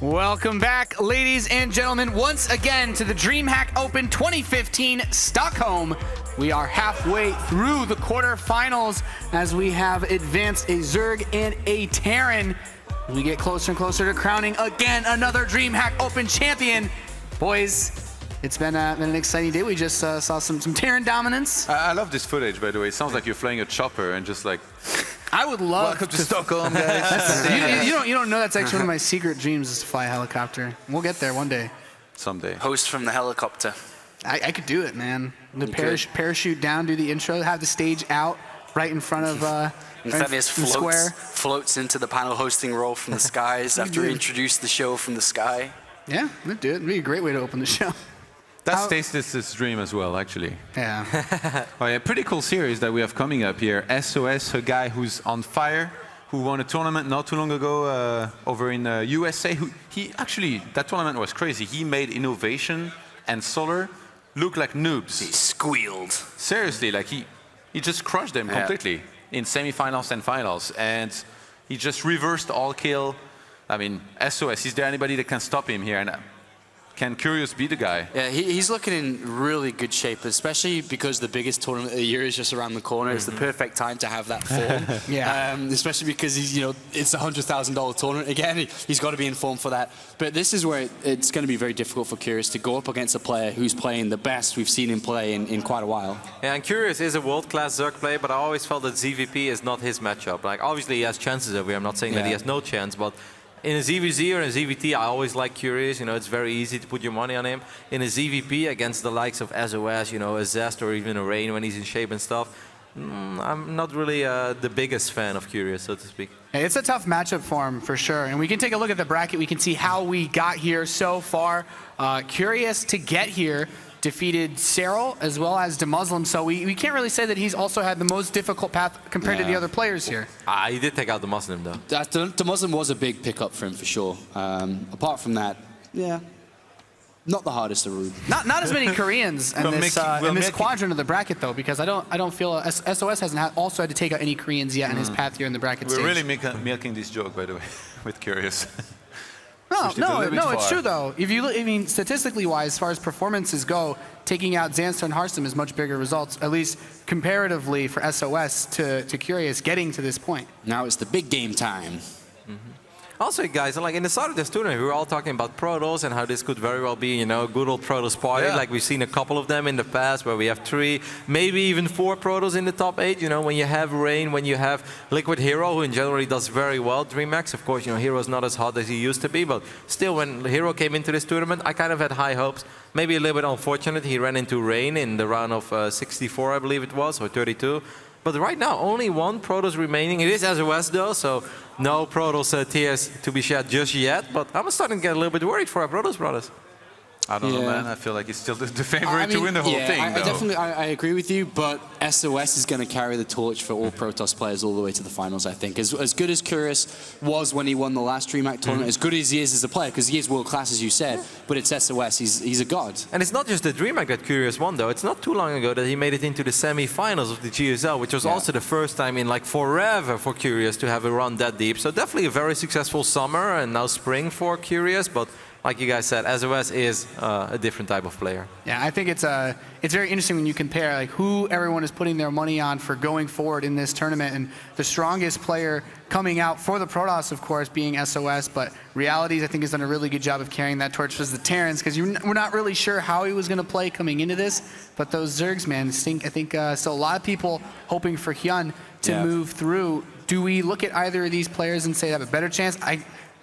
Welcome back, ladies and gentlemen, once again to the DreamHack Open 2015 Stockholm. We are halfway through the quarterfinals as we have advanced a Zerg and a Terran. We get closer and closer to crowning again another DreamHack Open champion. Boys, it's been an exciting day. We just saw some Terran dominance. I love this footage, by the way. It sounds like you're flying a chopper and just like... I would love Welcome to Stockholm, guys. you don't know that's actually one of my secret dreams is to fly a helicopter. We'll get there one day. Someday. Host from the helicopter. I could do it, man. The parachute down, do the intro, have the stage out right in front of Thaddeus floats into the panel hosting role from the skies after we introduce the show from the sky. Yeah, we'd do it. It'd be a great way to open the show. That's Tasteless's dream as well, actually. Yeah. Oh, yeah, pretty cool series that we have coming up here. SOS, a guy who's on fire, who won a tournament not too long ago over in USA. Actually, that tournament was crazy. He made Innovation and Solar look like noobs. He squealed. Seriously, like he just crushed them completely in semifinals and finals. And he just reversed all kill. I mean, SOS, is there anybody that can stop him here? And can Curious be the guy? Yeah, he's looking in really good shape, especially because the biggest tournament of the year is just around the corner. It's the perfect time to have that form. Especially because he's, it's a $100,000 tournament again. He's got to be in form for that. But this is where it's going to be very difficult for Curious to go up against a player who's playing the best we've seen him play in quite a while. Yeah, and Curious is a world-class Zerg player, but I always felt that ZVP is not his matchup. Like, obviously he has chances over here. I'm not saying that he has no chance, but in a ZVZ or a ZVT, I always like Curious. It's very easy to put your money on him. In a ZVP against the likes of SOS, a Zest or even a Rain when he's in shape and stuff, I'm not really the biggest fan of Curious, so to speak. It's a tough matchup for him, for sure. And we can take a look at the bracket. We can see how we got here so far. Curious to get here defeated Cyril as well as DeMuslim, so we can't really say that he's also had the most difficult path compared to the other players here. He did take out DeMuslim, though. DeMuslim was a big pickup for him, for sure. Apart from that, not the hardest to root. Not as many Koreans in this quadrant of the bracket, though, because I don't feel SOS hasn't also had to take out any Koreans yet in his path here in the bracket stage. We're really milking this joke, by the way, with Curious. No, it's true though. If you look, statistically wise, as far as performances go, taking out Xanstar and Harstam is much bigger results, at least comparatively for SOS to Curious getting to this point. Now it's the big game time. Also, guys, like in the start of this tournament, we were all talking about Protoss and how this could very well be, a good old Protoss party. Yeah. Like we've seen a couple of them in the past where we have 3, maybe even 4 Protoss in the top 8. When you have Rain, when you have Liquid Hero, who in generally does very well. DreamHack, of course, Hero's not as hot as he used to be, but still, when Hero came into this tournament, I kind of had high hopes. Maybe a little bit unfortunate. He ran into Rain in the round of 64, I believe it was, or 32. But right now, only 1 Protoss remaining. It is SOS though, so no Protoss tears to be shed just yet. But I'm starting to get a little bit worried for our Protoss brothers. I don't know, man. I feel like he's still the favorite to win the whole thing, I agree with you, but SOS is going to carry the torch for all Protoss players all the way to the finals, I think. As good as Curious was when he won the last DreamHack tournament, as good as he is as a player, because he is world-class, as you said, but it's SOS. He's a god. And it's not just the DreamHack that Curious won, though. It's not too long ago that he made it into the semi-finals of the GSL, which was also the first time in, like, forever for Curious to have a run that deep. So definitely a very successful summer and now spring for Curious, but like you guys said, SOS is a different type of player. Yeah, I think it's very interesting when you compare like who everyone is putting their money on for going forward in this tournament, and the strongest player coming out for the Protoss, of course, being SOS, but Realities, I think, has done a really good job of carrying that torch was the Terrans, because we're not really sure how he was going to play coming into this, but those Zergs, man, I think still a lot of people hoping for Hyun to move through. Do we look at either of these players and say they have a better chance?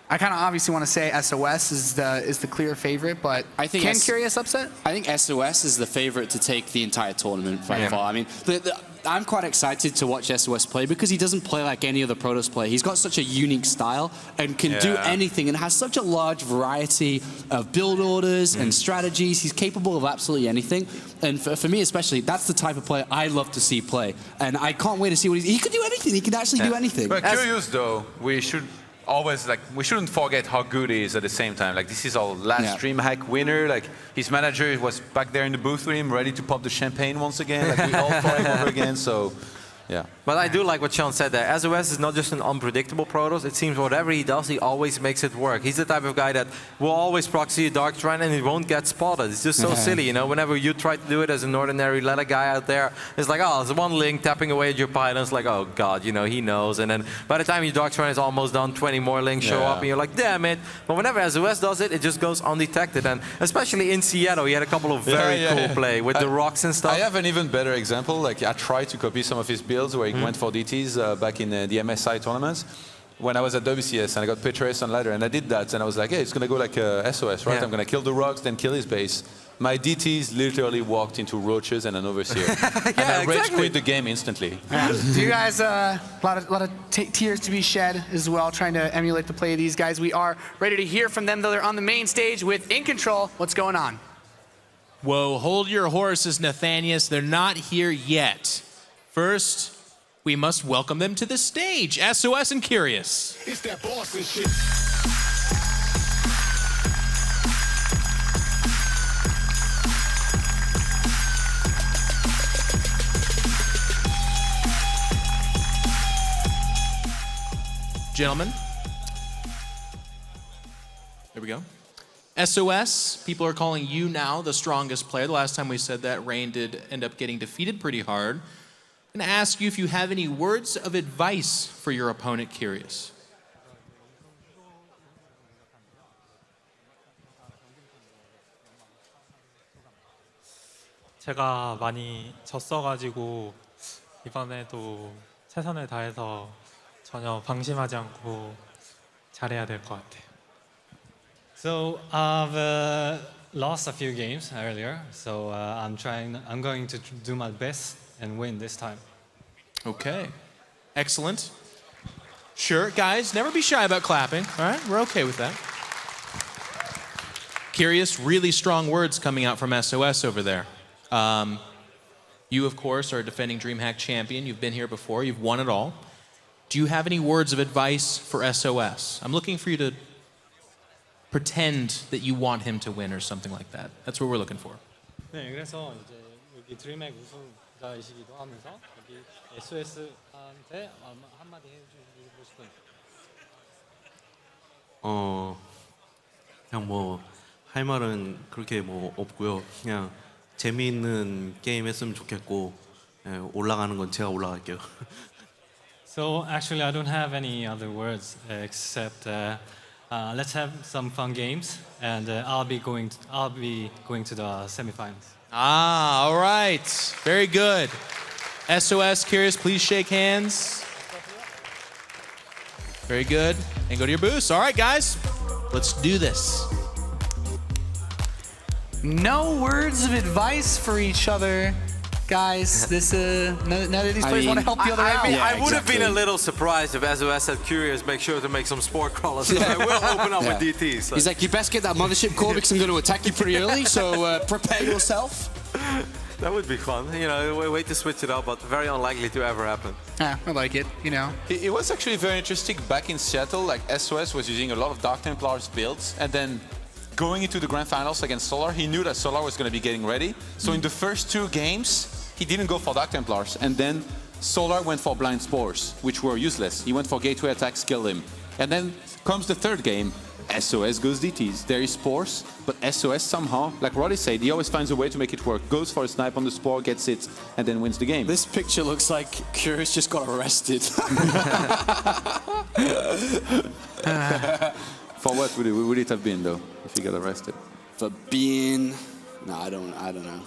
I kind of obviously want to say SOS is the clear favorite, but I think can Curious upset? I think SOS is the favorite to take the entire tournament by far. I mean, I'm quite excited to watch SOS play because he doesn't play like any other Protoss player. He's got such a unique style and can do anything and has such a large variety of build orders and strategies. He's capable of absolutely anything. And for me especially, that's the type of player I love to see play. And I can't wait to see what he can do anything. He can actually do anything. But Curious, though, we shouldn't forget how good he is at the same time. Like, this is our last DreamHack winner. Like, his manager was back there in the booth with him, ready to pop the champagne once again. Like, we all fought him over again. So, yeah. But I do like what Sean said there. sOs is not just an unpredictable Protoss. It seems whatever he does, he always makes it work. He's the type of guy that will always proxy a Dark Trend and he won't get spotted. It's just so silly, you know. Whenever you try to do it as an ordinary Lela guy out there, it's like, oh, there's one link tapping away at your pylons. Like, oh god, you know, he knows. And then by the time your Dark Trend is almost done, 20 more links show up, and you're like, damn it. But whenever sOs does it, it just goes undetected. And especially in Seattle, he had a couple of very cool play with the rocks and stuff. I have an even better example. Like I tried to copy some of his builds where he went for DTs back in the MSI tournaments. When I was at WCS and I got Petraeus on ladder and I did that and I was like, hey, it's gonna go like SOS, right? I'm gonna kill the rocks, then kill his base. My DTs literally walked into roaches and an overseer. And I rage quit the game instantly. Do you guys, a lot of tears to be shed as well, trying to emulate the play of these guys. We are ready to hear from them, though they're on the main stage with In Control. What's going on? Whoa, hold your horses, Nathanius. They're not here yet. First, we must welcome them to the stage. sOs and Curious. It's that Boston shit. Gentlemen. There we go. sOs, people are calling you now the strongest player. The last time we said that, Rain did end up getting defeated pretty hard. I'm going to ask you if you have any words of advice for your opponent, Curious. 제가 많이 졌어가지고 이번에도 최선을 다해서 전혀 방심하지 않고 잘해야 될 것 같아요. So I've lost a few games earlier, so I'm going to do my best and win this time. Okay. Excellent. Sure, guys, never be shy about clapping. All right, we're okay with that. Curious, really strong words coming out from sOs over there. You, of course, are a defending DreamHack champion. You've been here before. You've won it all. Do you have any words of advice for sOs? I'm looking for you to pretend that you want him to win or something like that. That's what we're looking for. 네, 그래서 이제 여기 드림핵 우승자이시기도 하면서 여기 sOs한테 한마디 해주고 싶은. 그냥 뭐 할 말은 그렇게 뭐 없고요. 그냥 재미있는 게임 했으면 좋겠고 올라가는 건 제가 올라갈게요. So actually, I don't have any other words except let's have some fun games, and I'll be going to the semifinals. Ah, all right. Very good. sOs, Curious, please shake hands. Very good. And go to your booths. All right, guys. Let's do this. No words of advice for each other. Guys, this none of these players want to help the other out. I would have been a little surprised if sOs said Curious, make sure to make some spore crawlers. So I will open up with DTs. So. He's like, you best get that mothership core because I'm going to attack you pretty early, so prepare yourself. That would be fun. You know, wait to switch it up, but very unlikely to ever happen. Yeah, I like it, you know. It was actually very interesting back in Seattle. Like sOs was using a lot of Dark Templars builds, and then going into the grand finals against Solar, he knew that Solar was going to be getting ready. So in the first two games, he didn't go for Dark Templars, and then Solar went for Blind Spores, which were useless. He went for Gateway attacks, killed him. And then comes the third game, sOs goes DTs. There is Spores, but sOs somehow, like Roddy said, he always finds a way to make it work. Goes for a snipe on the Spore, gets it, and then wins the game. This picture looks like Curious just got arrested. For what would it have been, though, if he got arrested? For being... No, I don't know.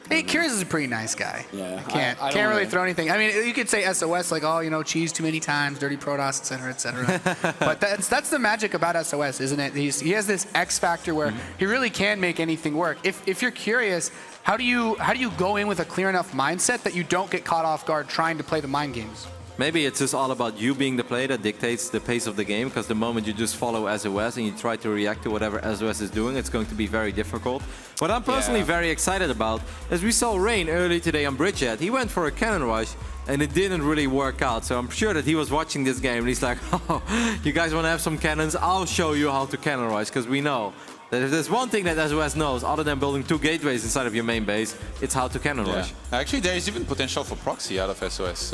Hey, Curious is a pretty nice guy. Yeah, Can't really throw anything. I mean, you could say sOs, like, oh, you know, cheese too many times, dirty Protoss, et cetera, et cetera. But that's the magic about sOs, isn't it? He has this X factor where he really can make anything work. If you're curious, how do you go in with a clear enough mindset that you don't get caught off guard trying to play the mind games? Maybe it's just all about you being the player that dictates the pace of the game, because the moment you just follow sOs and you try to react to whatever sOs is doing, it's going to be very difficult. What I'm personally very excited about is we saw Rain early today on Bridgehead. He went for a cannon rush, and it didn't really work out. So I'm sure that he was watching this game and he's like, oh, you guys want to have some cannons? I'll show you how to cannon rush, because we know that if there's one thing that SOS knows, other than building 2 gateways inside of your main base, it's how to cannon rush. Actually, there is even potential for proxy out of SOS.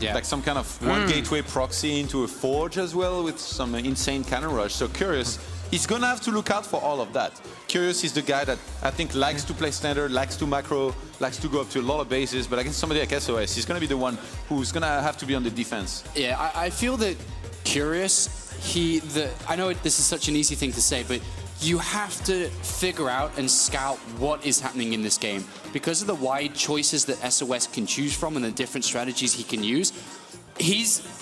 Like some kind of one gateway proxy into a forge as well with some insane cannon rush. So Curious, he's going to have to look out for all of that. Curious is the guy that I think likes to play standard, likes to macro, likes to go up to a lot of bases, but against somebody like SOS, he's going to be the one who's going to have to be on the defense. Yeah, I feel that Curious, I know this is such an easy thing to say, but you have to figure out and scout what is happening in this game. Because of the wide choices that SOS can choose from and the different strategies he can use,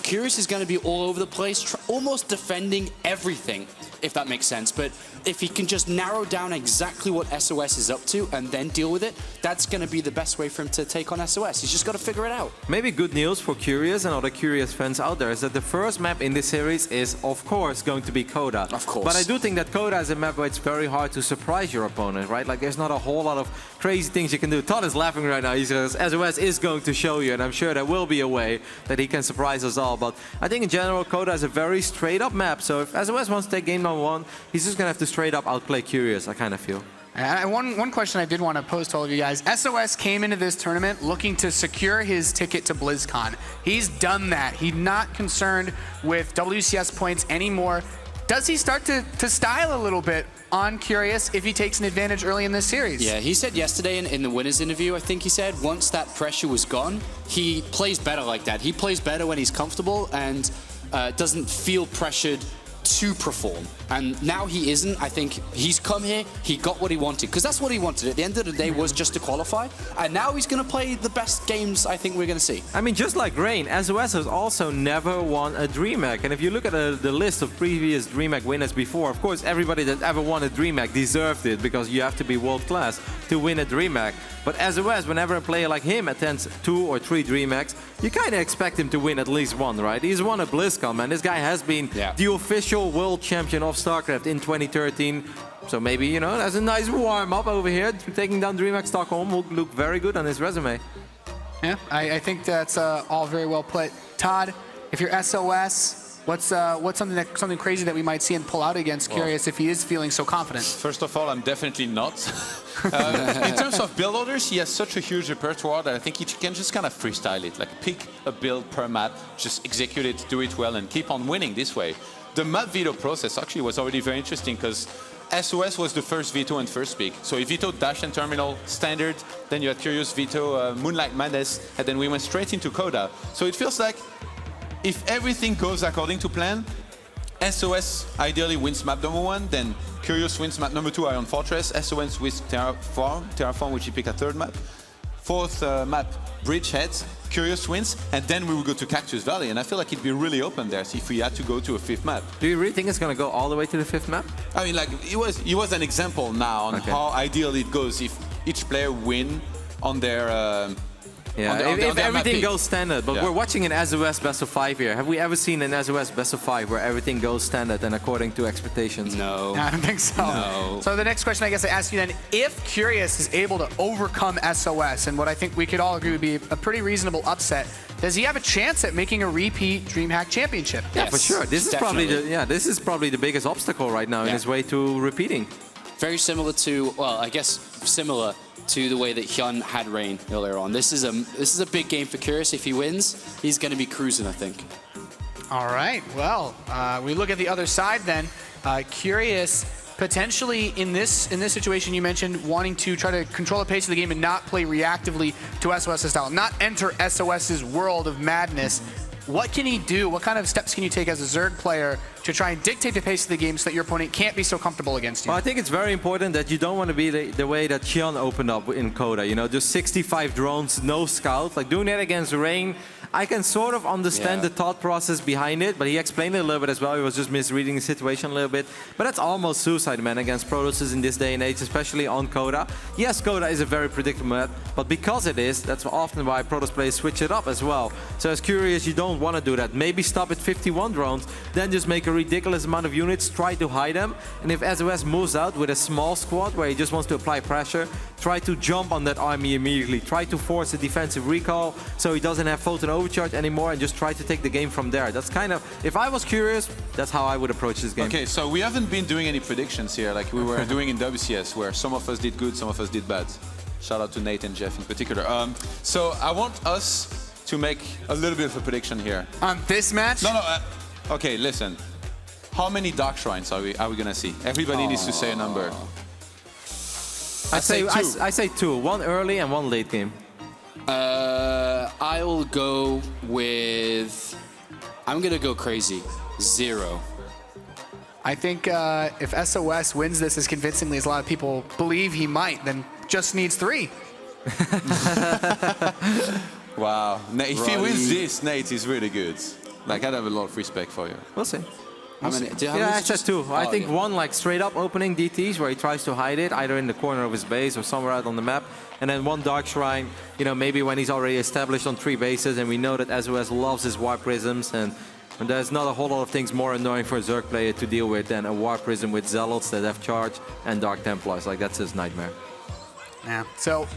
Curious is going to be all over the place, almost defending everything, if that makes sense. But if he can just narrow down exactly what SOS is up to and then deal with it, that's going to be the best way for him to take on SOS. He's just got to figure it out. Maybe good news for Curious and other Curious fans out there is that the first map in this series is, of course, going to be Coda. Of course. But I do think that Coda is a map where it's very hard to surprise your opponent, right? Like, there's not a whole lot of crazy things you can do. Todd is laughing right now. He says SOS is going to show you, and I'm sure there will be a way that he can surprise us all. But I think in general, Coda is a very straight-up map. So if SOS wants to take game number 1, he's just going to have to straight-up outplay Curious, I kind of feel. And one question I did want to pose to all of you guys. SOS came into this tournament looking to secure his ticket to BlizzCon. He's done that. He's not concerned with WCS points anymore. Does he start to style a little bit on Curious if he takes an advantage early in this series? Yeah, he said yesterday in the winners interview, I think he said, once that pressure was gone, he plays better like that. He plays better when he's comfortable and doesn't feel pressured to perform. And now he isn't. I think he's come here, he got what he wanted, because that's what he wanted at the end of the day, was just to qualify. And now he's going to play the best games I think we're going to see. I mean, just like Rain, SOS has also never won a DreamHack. And if you look at the list of previous DreamHack winners before, of course, everybody that ever won a DreamHack deserved it, because you have to be world-class to win a DreamHack. But SOS, whenever a player like him attends 2 or 3 DreamHacks, you kind of expect him to win at least one, right? He's won a BlizzCon, man. This guy has been the official world champion of StarCraft in 2013. So maybe, you know, that's a nice warm-up over here. Taking down DreamHack Stockholm will look very good on his resume. Yeah, I think that's all very well put. Todd, if you're SOS, what's something crazy that we might see him pull out against Curious if he is feeling so confident? First of all, I'm definitely not. In terms of build orders, he has such a huge repertoire that I think he can just kind of freestyle it. Like, pick a build per map, just execute it, do it well, and keep on winning this way. The map veto process actually was already very interesting because SOS was the first veto and first pick. So he vetoed Dash and Terminal standard, then you had Curious veto Moonlight Madness, and then we went straight into Coda. So it feels like if everything goes according to plan, SOS ideally wins map number 1, then Curious wins map number 2, Iron Fortress, SOS wins Terraform, which he picked a 3rd map. 4th map, Bridgehead, Curious wins, and then we will go to Cactus Valley, and I feel like it'd be really open there if we had to go to a 5th map. Do you really think it's going to go all the way to the 5th map? I mean, like, it was an example now on how ideal it goes if each player win on their if everything goes standard, but we're watching an SOS best of 5 here. Have we ever seen an SOS best of 5 where everything goes standard and according to expectations? No. I don't think so. No. So the next question I guess I ask you then, if Curious is able to overcome SOS, and what I think we could all agree would be a pretty reasonable upset, does he have a chance at making a repeat DreamHack championship? Yeah, for sure. This is probably the biggest obstacle right now in his way to repeating. Very similar to, well, I guess similar to the way that Hyun had Rain earlier on. This is a big game for Curious. If he wins, he's going to be cruising, I think. All right. Well, we look at the other side then. Curious potentially in this situation you mentioned wanting to try to control the pace of the game and not play reactively to SOS's style, not enter SOS's world of madness. What can he do? What kind of steps can you take as a Zerg player to try and dictate the pace of the game so that your opponent can't be so comfortable against you? Well, I think it's very important that you don't want to be the way that Xion opened up in Coda. You know, just 65 drones, no scout. Like, doing that against Rain, I can sort of understand the thought process behind it, but he explained it a little bit as well. He was just misreading the situation a little bit. But that's almost suicide, man, against Protosses in this day and age, especially on Coda. Yes, Coda is a very predictable map, but because it is, that's often why Protoss players switch it up as well. So as Curious, you don't want to do that. Maybe stop at 51 drones, then just make a ridiculous amount of units, try to hide them. And if SOS moves out with a small squad where he just wants to apply pressure, try to jump on that army immediately, try to force a defensive recall so he doesn't have photon overcharge anymore, and just try to take the game from there. That's kind of, if I was curious, that's how I would approach this game. Okay, so we haven't been doing any predictions here like we were doing in WCS, where some of us did good, some of us did bad. Shout out to Nate and Jeff in particular. So I want us to make a little bit of a prediction here. On this match? No, okay, listen. How many Dark Shrines are we gonna see? Everybody needs to say a number. I say two. I say 2, 1 early and 1 late game. I'll go with... I'm going to go crazy. 0. I think if SOS wins this as convincingly as a lot of people believe he might, then just needs 3. Wow. If he wins this, Nate is really good. Like, I have a lot of respect for you. We'll see. Yeah, I said 2. I think 1 like straight up opening DTs where he tries to hide it, either in the corner of his base or somewhere out on the map. And then 1 Dark Shrine, you know, maybe when he's already established on 3 bases, and we know that SOS loves his Warp Prisms, and there's not a whole lot of things more annoying for a Zerg player to deal with than a Warp Prism with Zealots that have charge and Dark Templars. Like, that's his nightmare. Yeah. So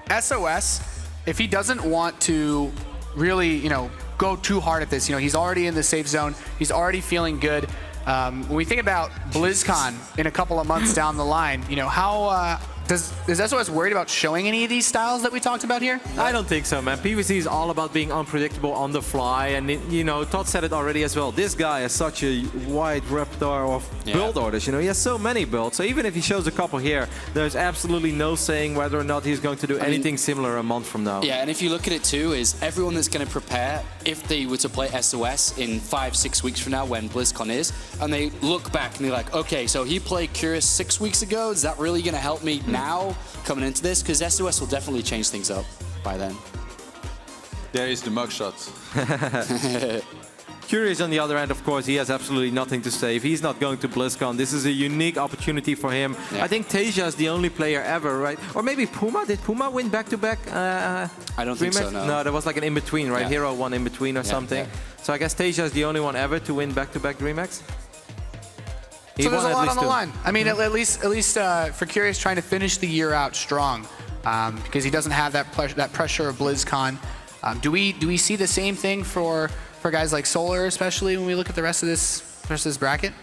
SOS, if he doesn't want to really, you know, go too hard at this, you know, he's already in the safe zone, he's already feeling good. When we think about BlizzCon in a couple of months down the line, you know, how is SOS worried about showing any of these styles that we talked about here? I don't think so, man. PvZ is all about being unpredictable on the fly, and you know, Todd said it already as well. This guy has such a wide repertoire of build orders. You know, he has so many builds. So even if he shows a couple here, there's absolutely no saying whether or not he's going to do anything similar a month from now. Yeah, and if you look at it too, is everyone that's going to prepare, if they were to play SOS in 5-6 weeks from now when BlizzCon is, and they look back and they're like, okay, so he played Curious 6 weeks ago, is that really going to help me now coming into this? Because SOS will definitely change things up by then. There is the mugshot. Curious on the other end, of course, he has absolutely nothing to say. If he's not going to BlizzCon, this is a unique opportunity for him. Yeah. I think Tasia is the only player ever, right? Or maybe Puma. Did Puma win back-to-back? I don't think so, no. No, there was like an in-between, right? Hero won in-between or something. Yeah. So I guess Tasia is the only one ever to win back-to-back DreamHacks. So there's a lot on the line. I mean, at least for Curious, trying to finish the year out strong, because he doesn't have that pressure of BlizzCon. Do we see the same thing for guys like Solar, especially when we look at the rest of this bracket?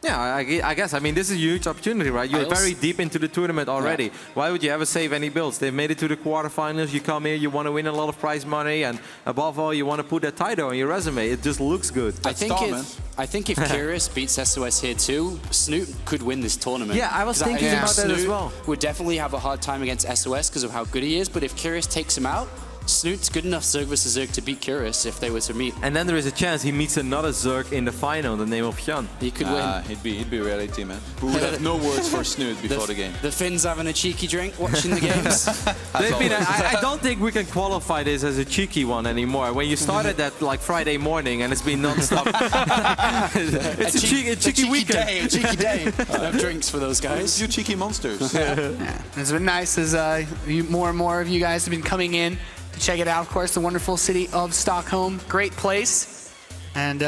Yeah, I guess. I mean, this is a huge opportunity, right? You're very deep into the tournament already. Yeah. Why would you ever save any builds? They've made it to the quarterfinals. You come here, you want to win a lot of prize money, and above all, you want to put that title on your resume. It just looks good. I think if Curious beats SOS here too, Snoot could win this tournament. Yeah, I was thinking about that as well. Would definitely have a hard time against SOS because of how good he is, but if Curious takes him out, Snoot's good enough Zerg versus Zerg to beat Curious if they were to meet. And then there is a chance he meets another Zerg in the final in the name of Hyun. He could win. He'd be reality, man. We would have no words for Snoot before the game. The Finns having a cheeky drink watching the games. I don't think we can qualify this as a cheeky one anymore. When you started that like Friday morning and it's been non-stop. It's a cheeky weekend. A cheeky day of drinks for those guys. You cheeky monsters. It's been nice as more and more of you guys have been coming in to check it out. Of course, the wonderful city of Stockholm. Great place. And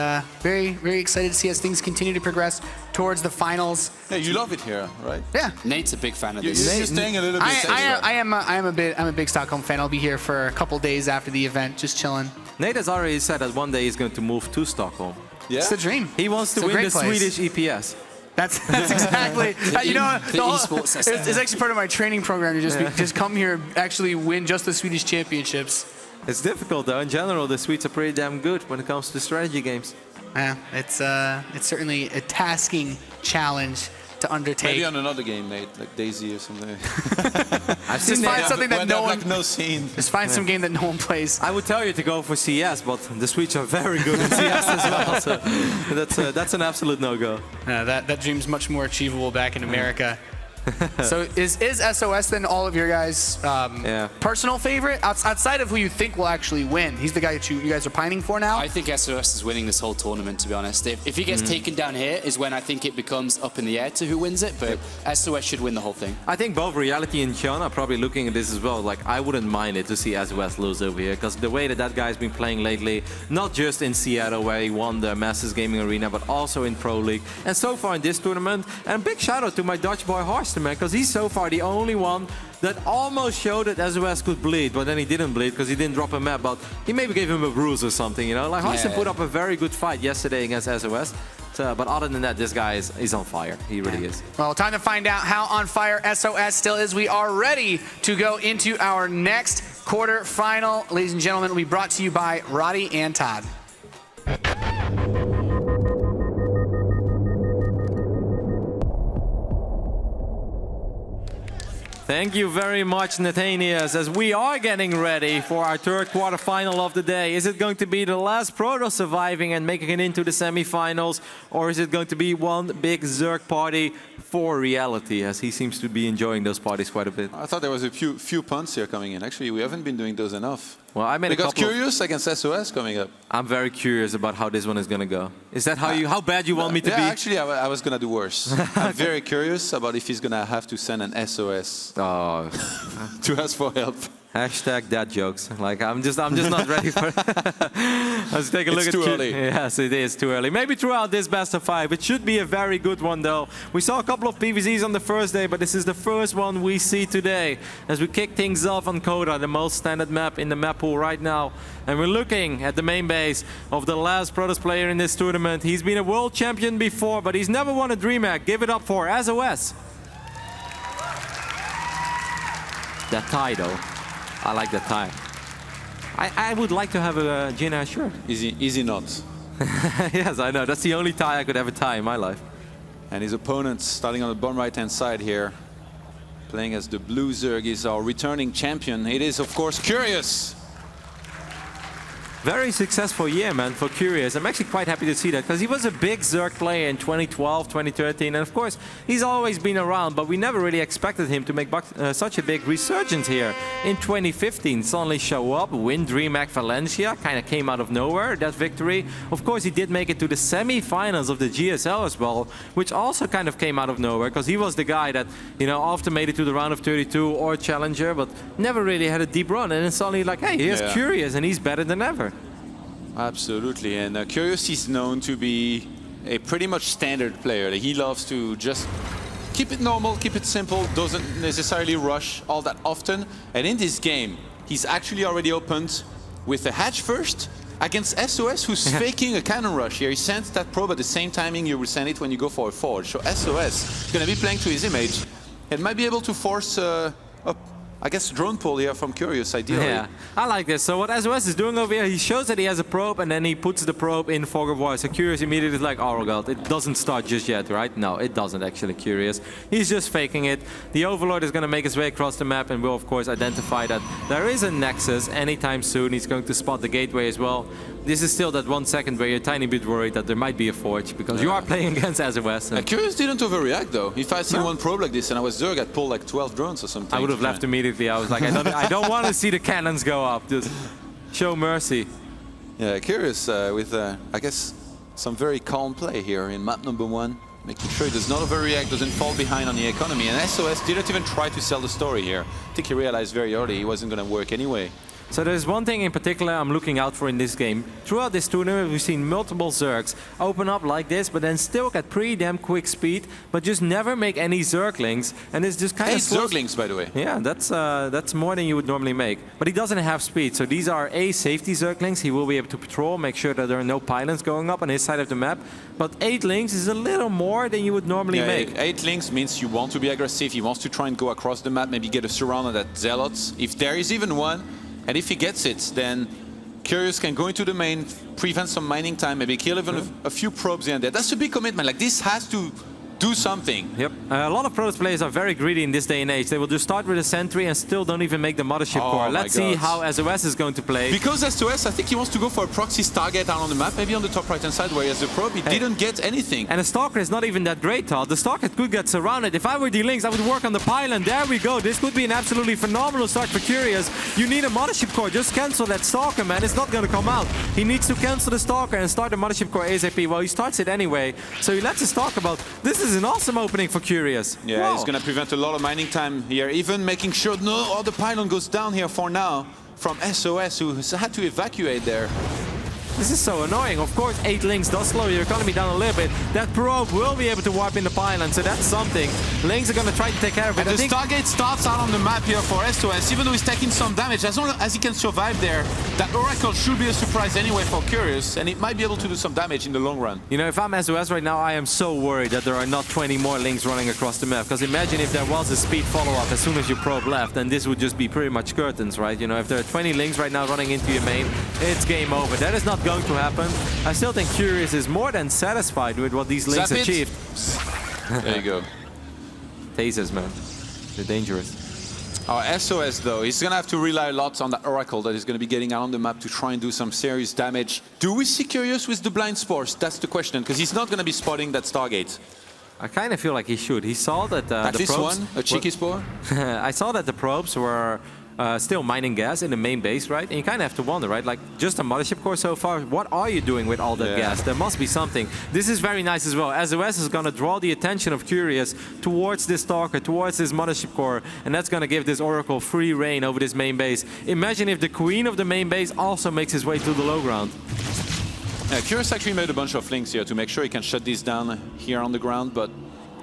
very, very excited to see as things continue to progress towards the finals. Yeah, you love it here, right? Yeah. Nate's a big fan of this. You're staying a little bit. I'm a big Stockholm fan. I'll be here for a couple days after the event, just chilling. Nate has already said that one day he's going to move to Stockholm. Yeah? It's the dream. He wants to win the Swedish EPS. That's exactly. You know, the eSports. It's actually part of my training program to just come here, actually win just the Swedish championships. It's difficult though. In general, the Swedes are pretty damn good when it comes to strategy games. Yeah, it's certainly a tasking challenge to undertake. Maybe on another game, Nate, like Daisy or something. Just find something that no one. Like no scene. Just find some game that no one plays. I would tell you to go for CS, but the Swedes are very good in CS as well. So that's an absolute no-go. That dream's much more achievable back in America. So is SOS then all of your guys' personal favorite? Outside of who you think will actually win, he's the guy that you guys are pining for now? I think SOS is winning this whole tournament, to be honest. If he gets taken down here is when I think it becomes up in the air to who wins it, but SOS should win the whole thing. I think both Reality and Hyun are probably looking at this as well. Like, I wouldn't mind it to see SOS lose over here, because the way that guy's been playing lately, not just in Seattle where he won the Masters Gaming Arena, but also in Pro League, and so far in this tournament. And big shout out to my Dutch boy Horst. trust him, man, because he's so far the only one that almost showed that SOS could bleed, but then he didn't bleed because he didn't drop a map, but he maybe gave him a bruise or something, you know? Like, Heisen put up a very good fight yesterday against SOS, but other than that, this guy is on fire. He really is. Well, time to find out how on fire SOS still is. We are ready to go into our next quarterfinal. Ladies and gentlemen, we brought to you by Roddy and Todd. Thank you very much, Nathanias, as we are getting ready for our third quarterfinal of the day. Is it going to be the last Proto surviving and making it into the semifinals, or is it going to be one big Zerg party for reality, as he seems to be enjoying those parties quite a bit? I thought there was a few punts here coming in. Actually, we haven't been doing those enough. Well, I made a couple. Curious against SOS coming up. I'm very curious about how this one is going to go. Is that how bad you want me to be? Yeah, actually, I was going to do worse. I'm very curious about if he's going to have to send an SOS to ask for help. Hashtag dad jokes. Like, I'm just not ready for it. Let's take a look at It's too early. Yes, it is too early. Maybe throughout this best of 5. It should be a very good one, though. We saw a couple of PvZs on the first day, but this is the first one we see today. As we kick things off on Coda, the most standard map in the map pool right now. And we're looking at the main base of the last Protoss player in this tournament. He's been a world champion before, but he's never won a DreamHack. Give it up for SOS. That tie, though. I like that tie. I would like to have a Jina shirt. Easy not. Yes, I know. That's the only tie I could ever tie in my life. And his opponent, starting on the bottom right-hand side here, playing as the Blue Zerg, is our returning champion. It is, of course, Curious. Very successful year, man, for Curious. I'm actually quite happy to see that, because he was a big Zerg player in 2012, 2013, and of course, he's always been around, but we never really expected him to make such a big resurgence here. In 2015, suddenly show up, win DreamHack Valencia, kind of came out of nowhere, that victory. Of course, he did make it to the semi-finals of the GSL as well, which also kind of came out of nowhere, because he was the guy that, you know, often made it to the round of 32 or Challenger, but never really had a deep run, and then suddenly like, hey, here's Curious, and he's better than ever. Absolutely, and Curious is known to be a pretty much standard player. He loves to just keep it normal, keep it simple, doesn't necessarily rush all that often. And in this game, he's actually already opened with a hatch first against SOS, who's faking a cannon rush here. He sends that probe at the same timing you will send it when you go for a forge. So SOS is going to be playing to his image and might be able to force I guess drone pull here from Curious, ideally. Yeah, I like this. So what SOS is doing over here, he shows that he has a probe, and then he puts the probe in Fog of War. So Curious immediately is like, oh god, it doesn't start just yet, right? No, it doesn't actually, Curious. He's just faking it. The Overlord is going to make his way across the map and will, of course, identify that there is a Nexus anytime soon. He's going to spot the gateway as well. This is still that 1 second where you're a tiny bit worried that there might be a forge, because you are playing against SOS. Curious didn't overreact, though. If I seen one probe like this and I was Zerg, I'd pull like 12 drones or something. I would have left immediately. I was like, I don't want to see the cannons go up. Just show mercy. Yeah, Curious with, I guess, some very calm play here in map number 1. Making sure he does not overreact, doesn't fall behind on the economy. And SOS didn't even try to sell the story here. I think he realized very early he wasn't going to work anyway. So there's one thing in particular I'm looking out for in this game. Throughout this tournament, we've seen multiple Zergs open up like this, but then still get pretty damn quick speed, but just never make any Zerglings. And it's just kind of 8 Zerglings, by the way. Yeah, that's more than you would normally make. But he doesn't have speed, so these are safety Zerglings. He will be able to patrol, make sure that there are no pylons going up on his side of the map. But 8 links is a little more than you would normally make. 8 links means you want to be aggressive. He wants to try and go across the map, maybe get a surround on that Zealots, if there is even one. And if he gets it, then Curious can go into the main, prevent some mining time, maybe kill even a few probes here and there. That's a big commitment. Like, this has to do something. Yep. A lot of Protoss players are very greedy in this day and age. They will just start with a sentry and still don't even make the mothership core. Let's see how SOS is going to play. Because SOS, I think he wants to go for a proxy target down on the map, maybe on the top right-hand side where he has the probe. He didn't get anything. And the Stalker is not even that great, Todd. The Stalker could get surrounded. If I were D-Links, I would work on the pylon. There we go. This could be an absolutely phenomenal start for Curious. You need a mothership core. Just cancel that Stalker, man. It's not going to come out. He needs to cancel the Stalker and start the mothership core ASAP. Well, he starts it anyway. So he lets us talk about, this is an awesome opening for Curious. Yeah, he's going to prevent a lot of mining time here, even making sure no other pylon goes down here for now from SOS, who has had to evacuate there. This is so annoying. Of course, 8 links does slow your economy down a little bit. That probe will be able to warp in the pylon, so that's something. Links are going to try to take care of it. And the Stargate starts out on the map here for SOS, even though he's taking some damage. As long as he can survive there, that Oracle should be a surprise anyway for Curious, and it might be able to do some damage in the long run. You know, if I'm SOS right now, I am so worried that there are not 20 more links running across the map. Because imagine if there was a speed follow-up as soon as you probe left, and this would just be pretty much curtains, right? You know, if there are 20 links right now running into your main, it's game over. That is not going to happen. I still think Curious is more than satisfied with what these links achieved. There you go. Tasers, man. They're dangerous. Our SOS, though, he's going to have to rely a lot on that Oracle that is going to be getting out on the map to try and do some serious damage. Do we see Curious with the blind spores? That's the question, because he's not going to be spotting that Stargate. I kind of feel like he should. He saw that At the least probes... one, a cheeky spore? I saw that the probes were still mining gas in the main base, right? And you kind of have to wonder, right? Like, just a mothership core so far, what are you doing with all that gas? There must be something. This is very nice as well. SOS is going to draw the attention of Curious towards this Stalker, towards this mothership core, and that's going to give this Oracle free reign over this main base. Imagine if the queen of the main base also makes his way to the low ground. Yeah, Curious actually made a bunch of links here to make sure he can shut this down here on the ground, but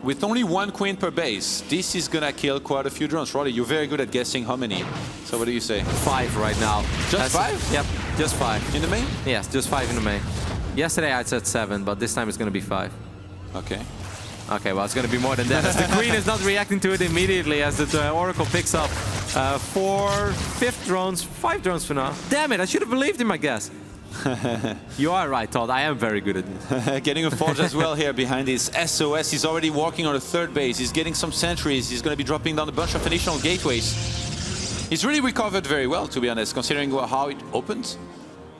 with only 1 queen per base, this is gonna kill quite a few drones. Roddy, you're very good at guessing how many. So what do you say? 5 right now. Just 5? Yep, just 5. In the main? Yes, just 5 in the main. Yesterday I said 7, but this time it's gonna be 5. Okay. Okay, well, it's going to be more than that, as the Queen is not reacting to it immediately, as the Oracle picks up 5 drones for now. Damn it, I should have believed in my guess. You are right, Todd. I am very good at this. Getting a forge as well here behind his SOS. He's already working on the 3rd base. He's getting some sentries. He's going to be dropping down a bunch of additional gateways. He's really recovered very well, to be honest, considering how it opened.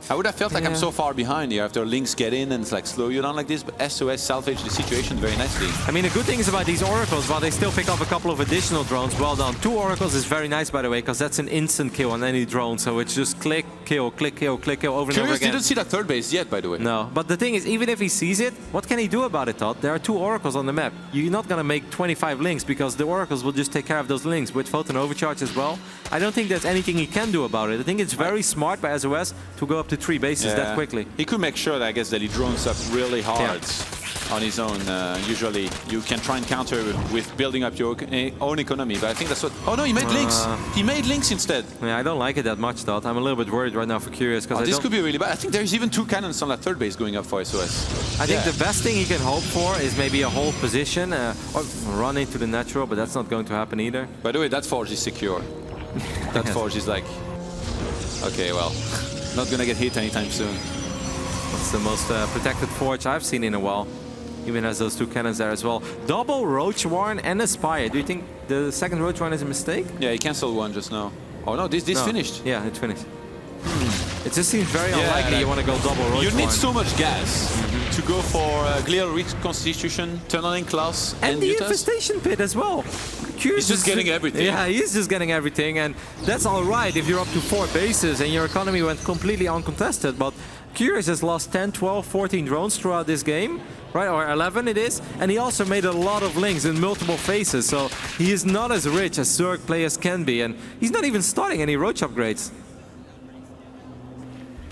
I would have felt like I'm so far behind here after links get in and it's like slow you down like this, but SOS salvaged the situation very nicely. I mean, the good thing is about these Oracles, while they still pick up a couple of additional drones, well done. 2 Oracles is very nice, by the way, because that's an instant kill on any drone, so it's just click, kill, click, kill, click, kill over and over again. Didn't see that 3rd base yet, by the way. No, but the thing is, even if he sees it, what can he do about it, Todd? There are 2 Oracles on the map. You're not going to make 25 links, because the Oracles will just take care of those links with Photon Overcharge as well. I don't think there's anything he can do about it. I think it's very smart by SOS to go up to 3 bases that quickly. He could make sure that, I guess, that he drones up really hard on his own. Usually you can try and counter with building up your own economy, but I think that's what... Oh no, he made links! He made links instead! Yeah, I don't like it that much, Todd. I'm a little bit worried right now for Curious, because this could be really bad. I think there's even 2 cannons on that 3rd base going up for SOS. I think the best thing he can hope for is maybe a hold position or run into the natural, but that's not going to happen either. By the way, that forge is secure. That forge is like... Okay, well, not gonna get hit anytime soon. It's the most protected forge I've seen in a while. Even has those 2 cannons there as well. Double Roach Warren and Aspire. Do you think the 2nd Roach Warren is a mistake? Yeah, he cancelled one just now. Oh no, this finished. Yeah, it's finished. It just seems very unlikely you want to go double Roach Warren. You need so much gas to go for glial reconstitution, tunneling class, and the infestation pit as well. He's just getting everything. Yeah, he's just getting everything, and that's all right if you're up to 4 bases and your economy went completely uncontested, but Curious has lost 10, 12, 14 drones throughout this game, right? Or 11 it is, and he also made a lot of links in multiple phases, so he is not as rich as Zerg players can be, and he's not even starting any roach upgrades.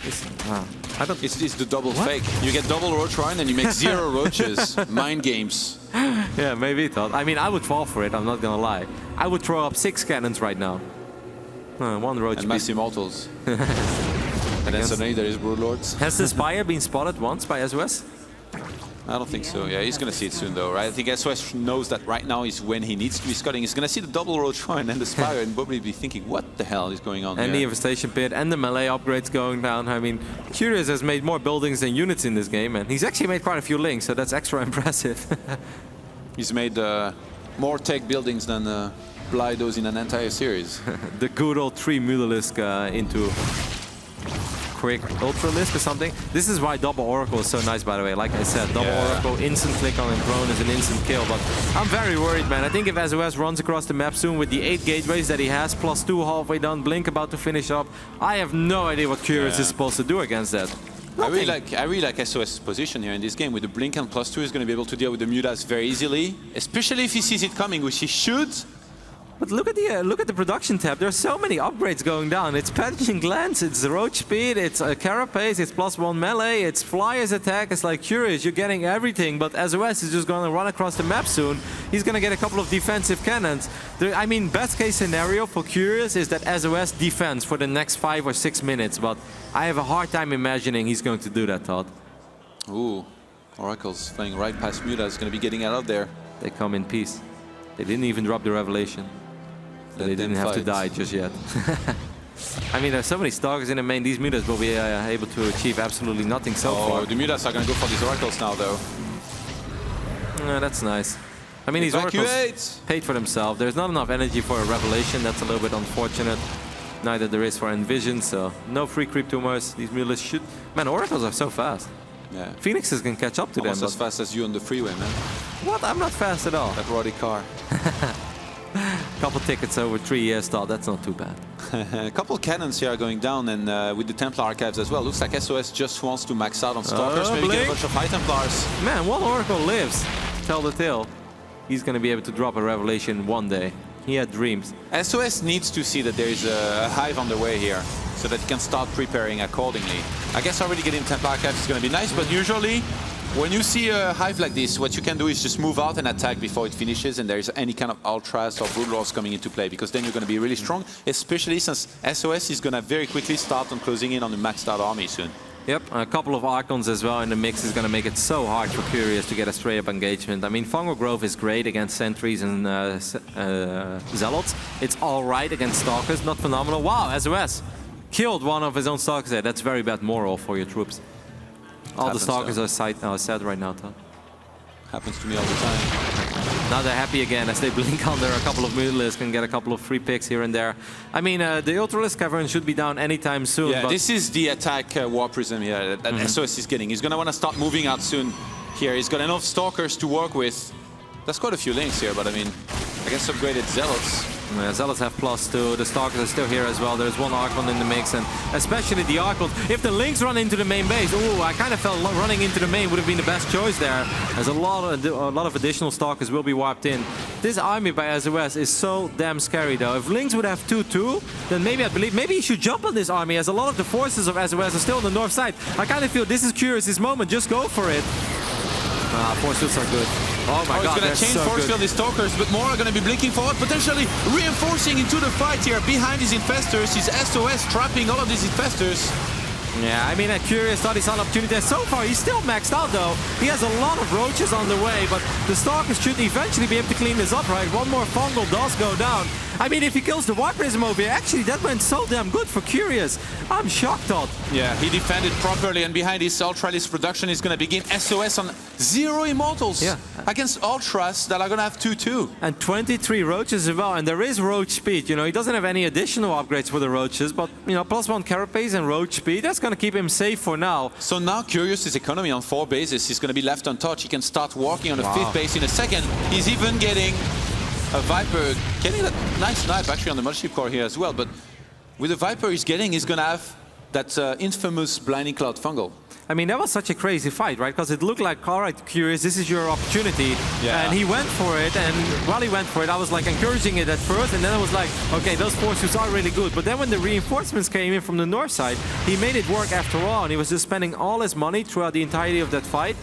It's the double fake. You get double roach run and you make 0 roaches. Mind games. Yeah, maybe, Todd. I mean, I would fall for it, I'm not gonna lie. I would throw up 6 cannons right now. 1 roach. And mass immortals. And then suddenly there is Broodlords. Has the Spire been spotted once by SOS? I don't think so. Yeah, he's going to see it soon, though, right? I think SOS knows that right now is when he needs to be scouting. He's going to see the double roach run and the Spire and probably be thinking, what the hell is going on And here? the infestation pit and the melee upgrades going down. I mean, Curious has made more buildings than units in this game, and he's actually made quite a few links, so that's extra impressive. He's made more tech buildings than Blydos in an entire series. The good old 3 Mulalisk into quick Ultralisk or something. This is why double Oracle is so nice, by the way. Like I said, double Oracle, instant click on a drone is an instant kill. But I'm very worried, man. I think if SOS runs across the map soon with the 8 gateways that he has, plus 2 halfway done, Blink about to finish up, I have no idea what Curious is supposed to do against that. I really like SOS's position here in this game. With the Blink and +2, he's going to be able to deal with the Mutas very easily, especially if he sees it coming, which he should. But look at the production tab. There's so many upgrades going down. It's Patching Glance, it's Roach Speed, it's Carapace, it's +1 melee, it's Flyer's attack. It's like Curious, you're getting everything. But sOs is just going to run across the map soon. He's going to get a couple of defensive cannons. I mean, best case scenario for Curious is that sOs defends for the next 5 or 6 minutes. But I have a hard time imagining he's going to do that, Todd. Ooh, Oracle's flying right past Muta. Is going to be getting out of there. They come in peace. They didn't even drop the Revelation. They didn't have to die just yet. I mean, there's so many Stalkers in the main. These Mutas will be able to achieve absolutely nothing so far. The Mutas are going to go for these Oracles now, though. That's nice. I mean, these Oracles paid for themselves. There's not enough energy for a Revelation. That's a little bit unfortunate. Neither there is for Envision, so no free creep tumors. These Mutas should... Man, Oracles are so fast. Yeah. Phoenixes can catch up to Almost them. as fast as you on the freeway, man. What? I'm not fast at all. That Roddy car. Couple tickets over 3 years, Todd. That's not too bad. A couple cannons here are going down, and with the Templar Archives as well. Looks like sOs just wants to max out on Stalkers, maybe get a bunch of High Templars. Man, one Oracle lives. Tell the tale. He's going to be able to drop a Revelation one day. He had dreams. sOs needs to see that there is a Hive on the way here, so that he can start preparing accordingly. I guess already getting Templar Archives is going to be nice, but usually when you see a Hive like this, what you can do is just move out and attack before it finishes and there is any kind of Ultras or Broodlords coming into play, because then you're going to be really strong, especially since sOs is going to very quickly start on closing in on the maxed out army soon. Yep, a couple of Archons as well in the mix is going to make it so hard for Curious to get a straight-up engagement. I mean, Fungal Grove is great against Sentries and Zealots. It's all right against Stalkers, not phenomenal. Wow, sOs killed one of his own Stalkers there. That's very bad moral for your troops. All the Stalkers are sad right now, Todd. Happens to me all the time. Now they're happy again as they blink under a couple of Mutalisks and get a couple of free picks here and there. I mean, the Ultralisk Cavern should be down anytime soon. Yeah, but this is the attack War Prism here that sOs is getting. He's going to want to start moving out soon here. He's got enough Stalkers to work with. There's quite a few links here, but I mean, I guess upgraded Zealots. Yeah, Zealots have +2. The Stalkers are still here as well. There's one Archon in the mix, and especially the Archons. If the Lynx run into the main base, ooh, I kind of felt running into the main would have been the best choice there. As a lot of additional Stalkers will be wiped in. This army by sOs is so damn scary, though. If Lynx would have 2-2, then maybe I believe maybe he should jump on this army, as a lot of the forces of sOs are still on the north side. I kind of feel this is Curious's moment. Just go for it. Force fields are good. Oh my god, he's going to change force field his Stalkers, but more are going to be blinking forward, potentially reinforcing into the fight here. Behind his Infestors, his sOs trapping all of these Infestors. Yeah, I mean, Curious thought he saw an opportunity. So far, he's still maxed out, though. He has a lot of Roaches on the way, but the Stalkers should eventually be able to clean this up, right? One more Fungal does go down. I mean, if he kills the War Prism over here, actually, that went so damn good for Curious. I'm shocked, Todd. Yeah, he defended properly, and behind his Ultralisk production is going to begin. sOs on 0 Immortals against Ultras that are going to have 2-2. And 23 Roaches as well, and there is Roach Speed. You know, he doesn't have any additional upgrades for the Roaches, but, you know, +1 Carapace and Roach Speed, that's going to keep him safe for now. So now Curious's economy on 4 bases is going to be left untouched. He can start working on a 5th base in a second. He's even getting a Viper, getting that nice snipe actually on the Mudship core here as well. But with the Viper he's getting, he's going to have that infamous Blinding Cloud Fungal. I mean, that was such a crazy fight, right? Because it looked like, all right, Curious, this is your opportunity. Yeah. And he went for it, and while he went for it, I was like encouraging it at first, and then I was like, okay, those force suits are really good. But then when the reinforcements came in from the north side, he made it work after all, and he was just spending all his money throughout the entirety of that fight.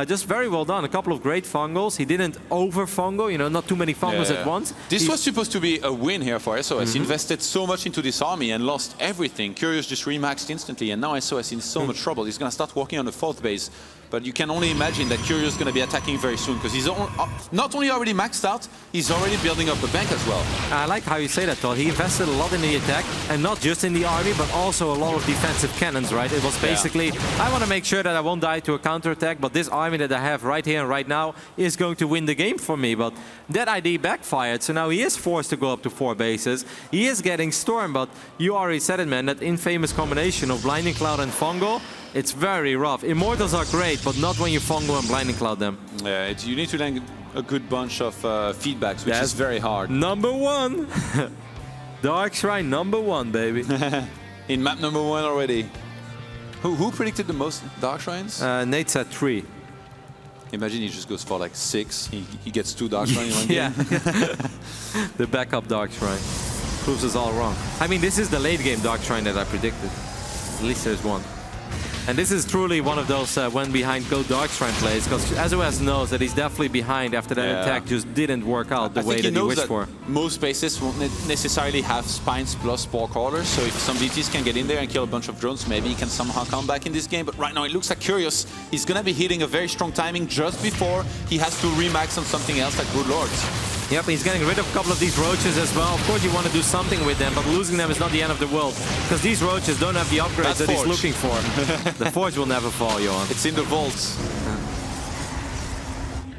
Just very well done. A couple of great Fungals. He didn't over-Fungal, you know, not too many Fungals at once. This was supposed to be a win here for sOs. He invested so much into this army and lost everything. Curious just remaxed instantly, and now sOs is in so much trouble. He's going to start working on the 4th base. But you can only imagine that Curious is going to be attacking very soon, because he's not only already maxed out, he's already building up a bank as well. I like how you say that, Todd. He invested a lot in the attack, and not just in the army, but also a lot of defensive cannons, right? It was basically, I want to make sure that I won't die to a counterattack, but this army that I have right here and right now is going to win the game for me. But that idea backfired, so now he is forced to go up to 4 bases. He is getting Storm, but you already said it, man, that infamous combination of Blinding Cloud and Fungal, it's very rough. Immortals are great, but not when you Fungal and Blinding Cloud them. Yeah, you need to land a good bunch of feedbacks, which is very hard. Number 1! Dark Shrine number 1, baby. In map number 1 already. Who predicted the most Dark Shrines? Nate said 3. Imagine he just goes for like 6. He gets 2 Dark Shrine in one game. The backup Dark Shrine proves us all wrong. I mean, this is the late game Dark Shrine that I predicted. At least there's one. And this is truly one of those when behind go Dark Shrine plays, because sOs knows that he's definitely behind after that attack just didn't work out the way that he wished for. Most bases won't necessarily have spines plus spore crawlers, so if some DTs can get in there and kill a bunch of drones, maybe he can somehow come back in this game. But right now it looks like Curious is going to be hitting a very strong timing just before he has to remax on something else like Broodlords. Yep, he's getting rid of a couple of these roaches as well. Of course you want to do something with them, but losing them is not the end of the world, because these roaches don't have the upgrades that he's looking for. The Forge will never fall, Johan. It's in the vaults.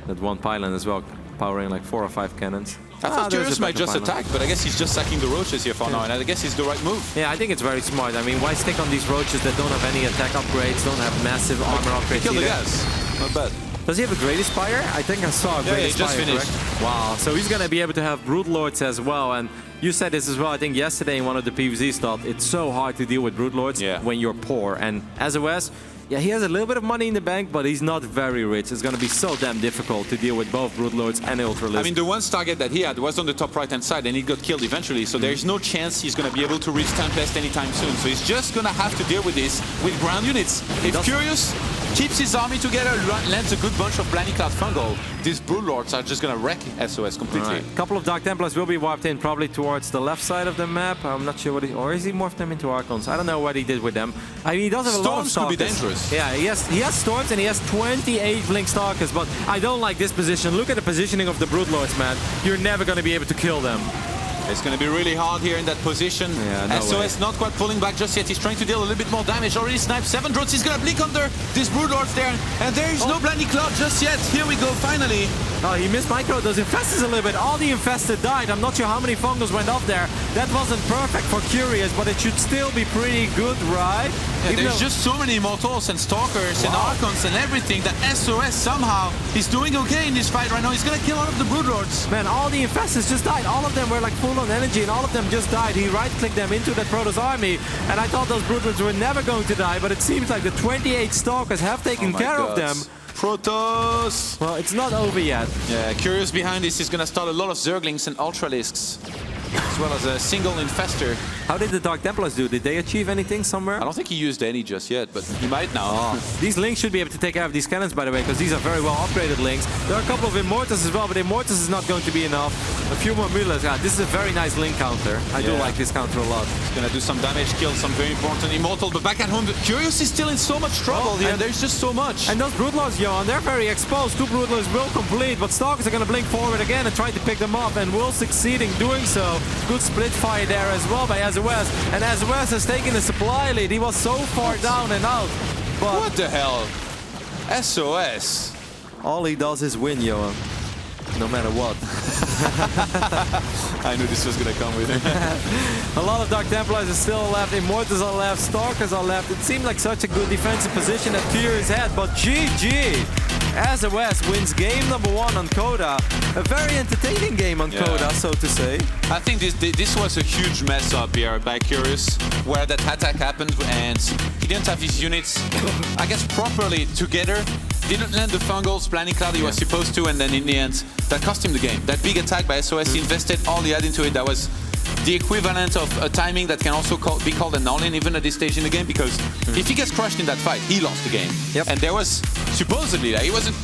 That one pylon as well, powering like 4 or 5 cannons. I thought Curious might just attack, but I guess he's just sacking the roaches here for now, and I guess it's the right move. Yeah, I think it's very smart. I mean, why stick on these roaches that don't have any attack upgrades, don't have massive armor upgrades Kill the either? gas. Not bad. Does he have a Great Aspire? I think I saw a Great Aspire, just finished. correct? Wow, so he's going to be able to have Broodlords as well. And you said this as well, I think yesterday in one of the PvZ stuff, it's so hard to deal with Broodlords when you're poor. And sOs, yeah, he has a little bit of money in the bank, but he's not very rich. It's going to be so damn difficult to deal with both Broodlords and Ultralisk. I mean, the one target that he had was on the top right-hand side, and he got killed eventually, so there's no chance he's going to be able to reach Tempest anytime soon. So he's just going to have to deal with this with ground units. If Curious keeps his army together, lands a good bunch of Blinding Cloud Fungal, these Broodlords are just going to wreck sOs completely. A couple of Dark Templars will be warped in probably towards the left side of the map. I'm not sure what he... Or is he morphed them into Archons? I don't know what he did with them. I mean, he does have a lot of Storms could be Stalkers. dangerous. Yeah, he has Storms and he has 28 Blink Stalkers, but I don't like this position. Look at the positioning of the Broodlords, man. You're never going to be able to kill them. It's going to be really hard here in that position. sOs not quite pulling back just yet. He's trying to deal a little bit more damage. Already sniped 7 drones. He's going to blink under these Broodlords there. And there is no Blinding Cloud just yet. Here we go, finally. Oh, he missed micro those Infestors a little bit. All the Infested died. I'm not sure how many Fungals went up there. That wasn't perfect for Curious, but it should still be pretty good, right? Yeah, there's just so many Immortals and Stalkers and Archons and everything that sOs somehow is doing okay in this fight right now. He's going to kill all of the Broodlords. Man, all the Infestors just died. All of them were like full on energy and all of them just died. He right-clicked them into that Protoss army, and I thought those Broodlords were never going to die, but it seems like the 28 Stalkers have taken care of them. Protoss! Well, it's not over yet. Yeah, Curious behind this is going to start a lot of Zerglings and Ultralisks, as well as a single Infestor. How did the Dark Templars do? Did they achieve anything somewhere? I don't think he used any just yet, but he might now. These Links should be able to take care of these cannons, by the way, because these are very well upgraded Links. There are a couple of Immortals as well, but Immortals is not going to be enough. A few more Mullahs. Yeah, this is a very nice Link counter. I do like this counter a lot. He's going to do some damage, kill some very important Immortal, but back at home, Curious is still in so much trouble here. There's just so much. And those Broodlords, Johan, they're very exposed. 2 Broodlords will complete, but Stalkers are going to blink forward again and try to pick them up, and will succeed in doing so. Good split fire there as well by sOs, and sOs has taken the supply lead. He was so far down and out. But what the hell? sOs. All he does is win, Johan. No matter what. I knew this was going to come with him. A lot of Dark Templars are still left, Immortals are left, Stalkers are left. It seemed like such a good defensive position that Curious had, but GG! sOs wins game number 1 on Coda. A very entertaining game on Coda, so to say. I think this was a huge mess up here by Curious, where that attack happened and he didn't have his units, I guess, properly together. Didn't land the Fungals, Blinding Cloud he was supposed to, and then in the end, that cost him the game. That big attack by sOs, he invested all he had into it. That was the equivalent of a timing that can also be called an all-in even at this stage in the game, because if he gets crushed in that fight, he lost the game. And there was supposedly, he wasn't,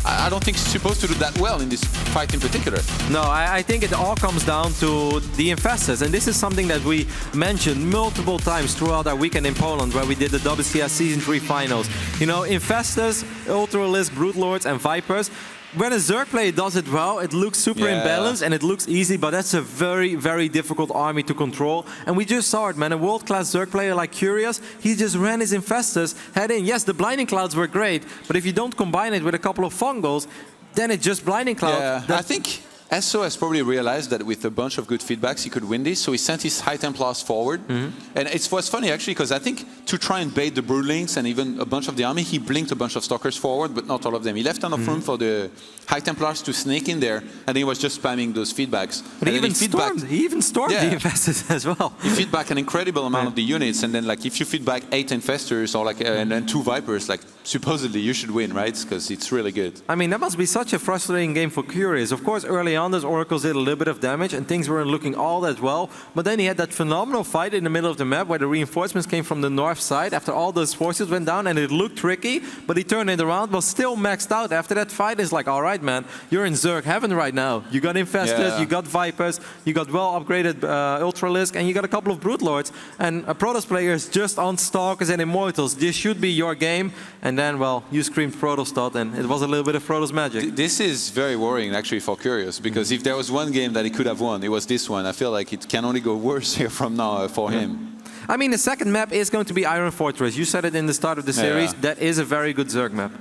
I don't think he's supposed to do that well in this fight in particular. No, I think it all comes down to the Infestors, and this is something that we mentioned multiple times throughout our weekend in Poland, where we did the WCS Season 3 finals. You know, Infestors, Ultralisk, Broodlords, and Vipers. When a Zerg player does it well, it looks super imbalanced and it looks easy, but that's a very, very difficult army to control. And we just saw it, man. A world-class Zerg player like Curious, he just ran his Infestors, head in. Yes, the Blinding Clouds were great, but if you don't combine it with a couple of Fungals, then it's just Blinding Cloud. Yeah, I think sOs probably realized that with a bunch of good feedbacks he could win this, so he sent his High Templars forward. And it was funny actually, because I think to try and bait the Broodlings and even a bunch of the army, he blinked a bunch of Stalkers forward, but not all of them. He left enough room for the High Templars to sneak in there, and he was just spamming those feedbacks. But he even stormed the Infestors as well. He feedback an incredible amount of the units, and then like if you feedback 8 Infestors or like and then 2 Vipers, like supposedly you should win, right? Because it's really good. I mean, that must be such a frustrating game for Curious. Of course, early on, those Oracles did a little bit of damage, and things weren't looking all that well. But then he had that phenomenal fight in the middle of the map where the reinforcements came from the north side after all those forces went down, and it looked tricky, but he turned it around, was still maxed out. After that fight, it's like, all right, man, you're in Zerg heaven right now. You got Infestors, you got Vipers, you got well-upgraded Ultralisk, and you got a couple of Brute Lords. And a Protoss player is just on Stalkers and Immortals. This should be your game. And then, well, you screamed Protoss Tot, and it was a little bit of Protoss magic. This is very worrying, actually, for Curious, because if there was one game that he could have won, it was this one. I feel like it can only go worse here from now for him. I mean, the second map is going to be Iron Fortress. You said it in the start of the series. That is a very good Zerg map.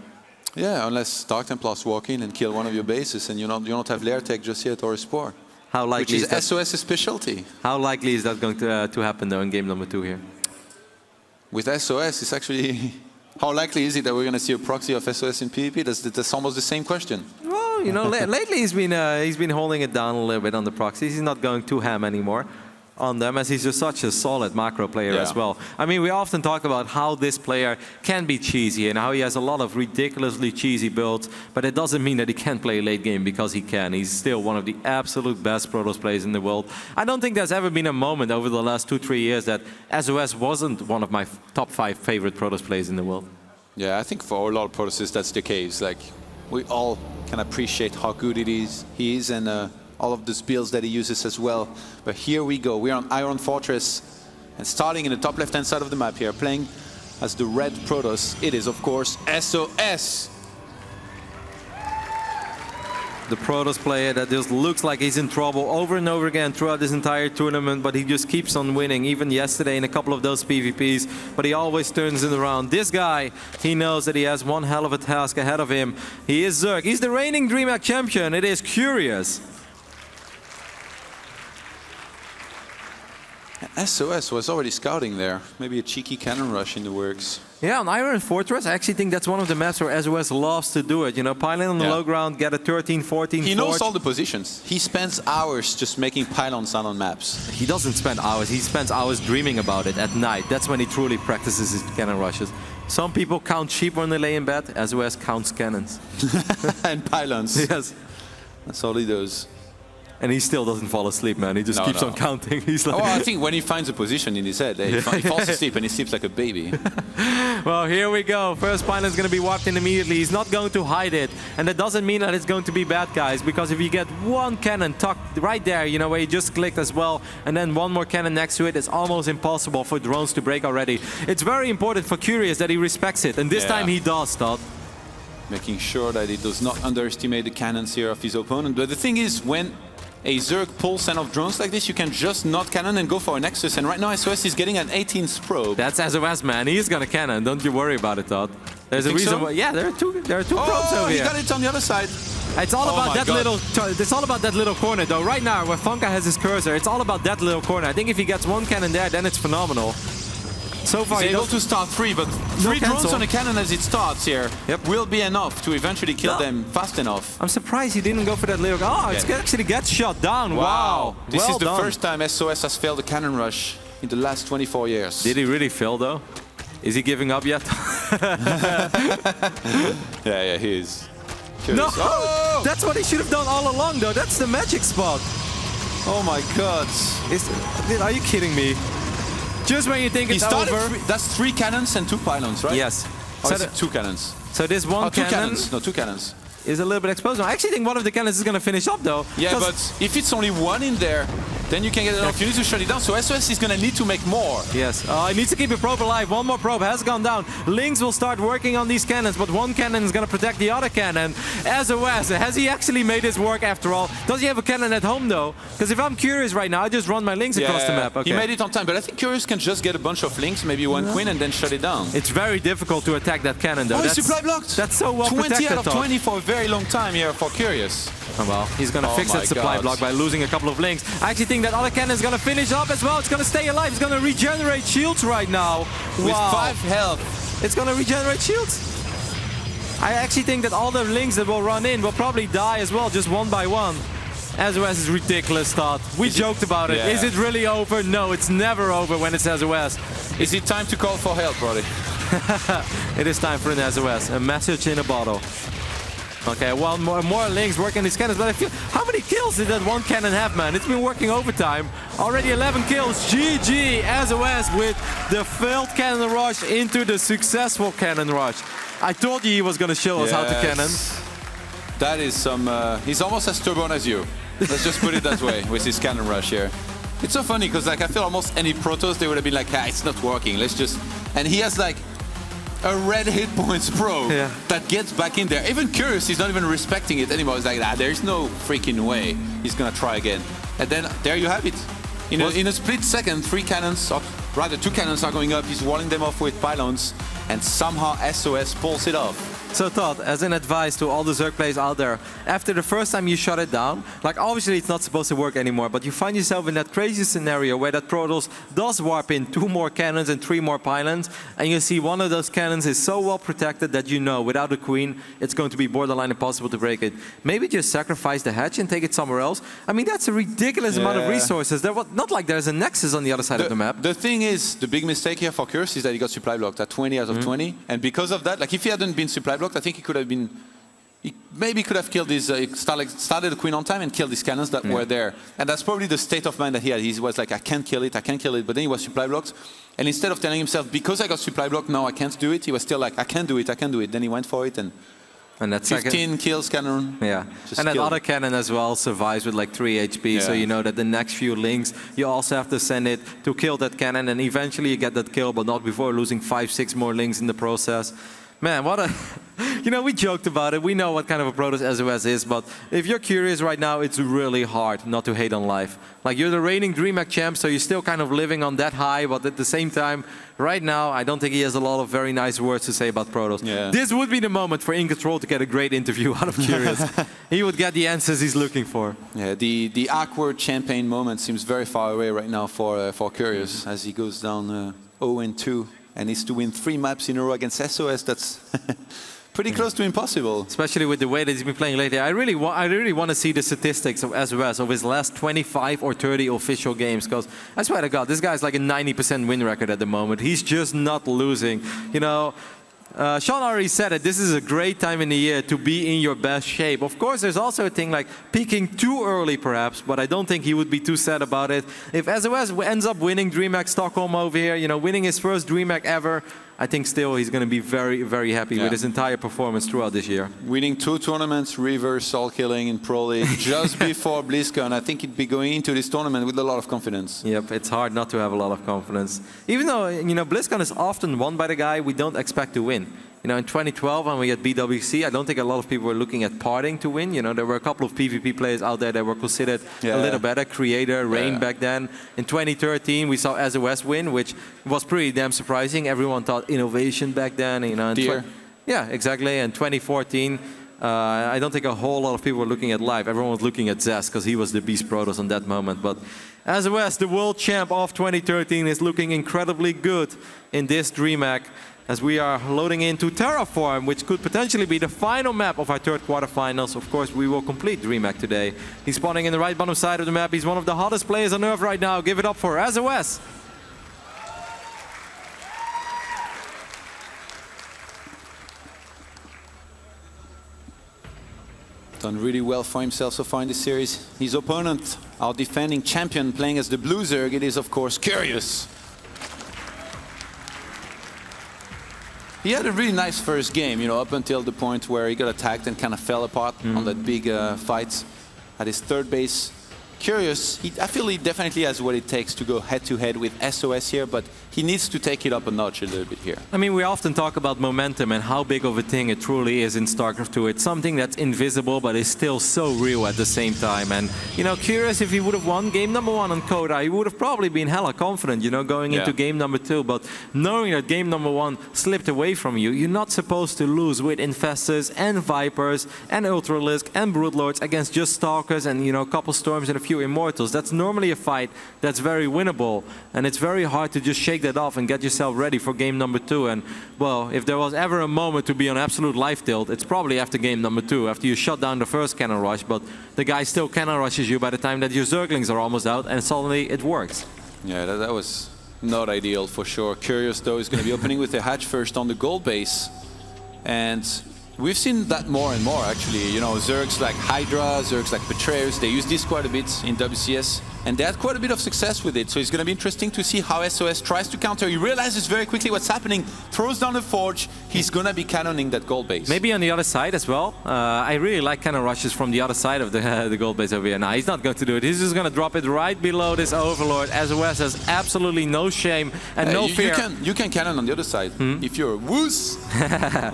Yeah, unless Dark Templars walk in and kill one of your bases, and you don't have Lair Tech just yet or a Spore. How likely which is that? SOS's specialty. How likely is that going to happen, though, in game number 2 here? With SOS, it's actually... How likely is it that we're going to see a proxy of SOS in PvP? That's almost the same question. Well, you know, lately he's been holding it down a little bit on the proxies. He's not going too ham anymore on them, as he's just such a solid macro player as well. I mean, we often talk about how this player can be cheesy and how he has a lot of ridiculously cheesy builds, but it doesn't mean that he can't play late game, because he can. He's still one of the absolute best Protoss players in the world. I don't think there's ever been a moment over the last 2-3 years that SOS wasn't one of my top 5 favorite Protoss players in the world. Yeah, I think for a lot of Protoss that's the case. Like, we all can appreciate how good he is, and all of the builds that he uses as well. But here we go. We're on Iron Fortress, and starting in the top left-hand side of the map here, playing as the red Protoss. It is, of course, SOS. The Protoss player that just looks like he's in trouble over and over again throughout this entire tournament, but he just keeps on winning, even yesterday in a couple of those PvPs, but he always turns it around. This guy, he knows that he has one hell of a task ahead of him. He is Zerg. He's the reigning DreamHack champion. It is Curious. SOS was already scouting there. Maybe a cheeky cannon rush in the works. Yeah, on Iron Fortress, I actually think that's one of the maps where SOS loves to do it. You know, pylon on the low ground, get a 13, 14 He knows fort. all the positions. He spends hours just making pylons down on maps. He doesn't spend hours. He spends hours dreaming about it at night. That's when he truly practices his cannon rushes. Some people count sheep when they lay in bed. SOS counts cannons. And pylons. Yes. That's all he does. And he still doesn't fall asleep, man. He just keeps on counting. He's like... Oh, I think when he finds a position in his head, he falls asleep and he sleeps like a baby. Well, here we go. First pylon is going to be walked in immediately. He's not going to hide it. And that doesn't mean that it's going to be bad, guys, because if you get one cannon tucked right there, you know, where you just clicked as well, and then one more cannon next to it, it's almost impossible for drones to break already. It's very important for Curious that he respects it, and this time he does, Todd. Making sure that he does not underestimate the cannons here of his opponent. But the thing is, when a Zerg pulls send off drones like this, you can just not cannon and go for a Nexus. And right now SOS is getting an 18th probe. That's SOS, man. He's gonna cannon. Don't you worry about it, Todd. There's a reason why. Yeah, there are two probes over here. He got it on the other side. It's all about that little. It's all about that little corner, though. Right now, where Funka has his cursor, it's all about that little corner. I think if he gets one cannon there, then it's phenomenal. So far, he's able to start 3, but 3 drones on a cannon as it starts here will be enough to eventually kill them fast enough. I'm surprised he didn't go for that little... Oh, it actually gets shot down. Wow. This is the first time SOS has failed a cannon rush in the last 24 years. Did he really fail, though? Is he giving up yet? Yeah, he is. No! Oh! That's what he should have done all along, though. That's the magic spot. Oh my god. Are you kidding me? Just when you think it's over. That's 3 cannons and 2 pylons, right? Yes. Or is it 2 cannons? So this one cannon... 2 cannon... cannons. No, 2 cannons. Is a little bit exposed. I actually think one of the cannons is going to finish up, though. Yeah, but if it's only 1 in there, then you can get enough. You need to shut it down. So SOS is going to need to make more. Yes. He needs to keep a probe alive. One more probe has gone down. Lynx will start working on these cannons, but one cannon is going to protect the other cannon. SOS, has he actually made his work after all? Does he have a cannon at home, though? Because if I'm Curious right now, I just run my Lynx across the map. Okay. He made it on time, but I think Curious can just get a bunch of Lynx, maybe 1 Queen, and then shut it down. It's very difficult to attack that cannon, though. Oh, it's supply blocked. That's so well 20 protected, out of 20 for a very long time here for Curious. Oh, well, he's going to fix that supply block by losing a couple of Lynx. I actually think that other cannon is going to finish up as well. It's going to stay alive. It's going to regenerate shields right now. With 5 health. It's going to regenerate shields. I actually think that all the Lynx that will run in will probably die as well, just one by one. SOS is ridiculous, Todd. We joked about it. Is it really over? No, it's never over when it's SOS. Is it time to call for help, Brody? It is time for an SOS, a message in a bottle. Okay, well, more links working these cannons, but I feel, how many kills did that one cannon have, man? It's been working overtime. Already 11 kills. GG, SOS with the failed cannon rush into the successful cannon rush. I told you he was going to show us how to cannon. That is some, he's almost as stubborn as you. Let's just put it that way with his cannon rush here. It's so funny because like I feel almost any Protoss, they would have been like, ah, it's not working, let's just, and he has like a red hit points pro that gets back in there. Even Curious, he's not even respecting it anymore. He's like, ah, there's no freaking way he's gonna try again. And then there you have it. In a split second, 3 cannons, or rather 2 cannons are going up. He's walling them off with pylons, and somehow SOS pulls it off. So Todd, as an advice to all the Zerg players out there, after the first time you shut it down, like obviously it's not supposed to work anymore, but you find yourself in that crazy scenario where that Protoss does warp in 2 more cannons and 3 more pylons, and you see one of those cannons is so well protected that you know without a queen, it's going to be borderline impossible to break it. Maybe just sacrifice the hatch and take it somewhere else. I mean, that's a ridiculous amount of resources. Not like there's a nexus on the other side of the map. The thing is, the big mistake here for Curse is that he got supply blocked at 20 out of 20, and because of that, like if he hadn't been supply blocked, I think he could have been, he maybe could have killed his, started the queen on time and killed these cannons that were there. And that's probably the state of mind that he had. He was like, I can't kill it, but then he was supply blocked. And instead of telling himself, because I got supply blocked, now I can't do it, he was still like, I can do it. Then he went for it, and that 15 kills cannon. Yeah, and that other cannon as well survives with like 3 HP, so you know that the next few links, you also have to send it to kill that cannon, and eventually you get that kill, but not before losing 5-6 more links in the process. Man, what a... You know, we joked about it. We know what kind of a Protoss SOS is, but if you're curious right now, it's really hard not to hate on life. Like, you're the reigning DreamHack champ, so you're still kind of living on that high, but at the same time, right now, I don't think he has a lot of very nice words to say about Protoss. Yeah. This would be the moment for InControl to get a great interview out of Curious. He would get the answers he's looking for. Yeah, the awkward champagne moment seems very far away right now for Curious as he goes down 0-2 and needs to win 3 maps in a row against SOS. That's pretty close to impossible. Especially with the way that he's been playing lately. I really want to see the statistics of SOS of his last 25 or 30 official games, because I swear to God, this guy's like a 90% win record at the moment. He's just not losing. You know, Sean already said it, this is a great time in the year to be in your best shape. Of course, there's also a thing like peaking too early perhaps, but I don't think he would be too sad about it. If SOS ends up winning DreamHack Stockholm over here, you know, winning his first DreamHack ever, I think still he's going to be very, very happy with his entire performance throughout this year. Winning 2 tournaments, reverse all killing in Pro League just before BlizzCon. I think he'd be going into this tournament with a lot of confidence. Yep, it's hard not to have a lot of confidence. Even though, you know, BlizzCon is often won by the guy we don't expect to win. You know, in 2012 when we had BWC, I don't think a lot of people were looking at Parting to win. You know, there were a couple of PvP players out there that were considered a little better. Creator, Rain back then. In 2013, we saw SOS win, which was pretty damn surprising. Everyone thought Innovation back then. You know, yeah, exactly. And 2014, I don't think a whole lot of people were looking at live. Everyone was looking at Zest because he was the beast Protoss on that moment. But SOS, the world champ of 2013, is looking incredibly good in this DreamHack, as we are loading into Terraform, which could potentially be the final map of our 3rd quarterfinals. Of course, we will complete DreamHack today. He's spawning in the right bottom side of the map. He's one of the hottest players on Earth right now. Give it up for SOS. Done really well for himself so far in this series. His opponent, our defending champion, playing as the Blue Zerg, it is of course Curious. He had a really nice first game, you know, up until the point where he got attacked and kind of fell apart on that big fight at his 3rd base. Curious, I feel he definitely has what it takes to go head-to-head with SOS here, but he needs to take it up a notch a little bit here. I mean, we often talk about momentum and how big of a thing it truly is in StarCraft 2. It's something that's invisible, but is still so real at the same time. And, you know, Curious, if he would have won game number 1 on Coda, he would have probably been hella confident, you know, going into game number 2. But knowing that game number 1 slipped away from you, you're not supposed to lose with Infestors and Vipers and Ultralisk and Broodlords against just Stalkers and, you know, a couple Storms and a few Immortals. That's normally a fight that's very winnable, and it's very hard to just shake that off and get yourself ready for game number 2. And well, if there was ever a moment to be on absolute life tilt, it's probably after game number 2, after you shut down the first cannon rush, but the guy still cannon rushes you by the time that your Zerglings are almost out, and suddenly it works. Yeah, that was Not ideal for sure. Curious though is going to be opening with a hatch first on the gold base. And we've seen that more and more actually. You know, Zergs like Hydra, Zergs like Betrayers, they use this quite a bit in WCS. And they had quite a bit of success with it. So it's going to be interesting to see how sOs tries to counter. He realizes very quickly what's happening, throws down the forge. He's going to be cannoning that gold base. Maybe on the other side as well. I really like cannon rushes from the other side of the gold base over here. Now, he's not going to do it. He's just going to drop it right below this Overlord. sOs has absolutely no shame and no fear. You can cannon on the other side. If you're a woos,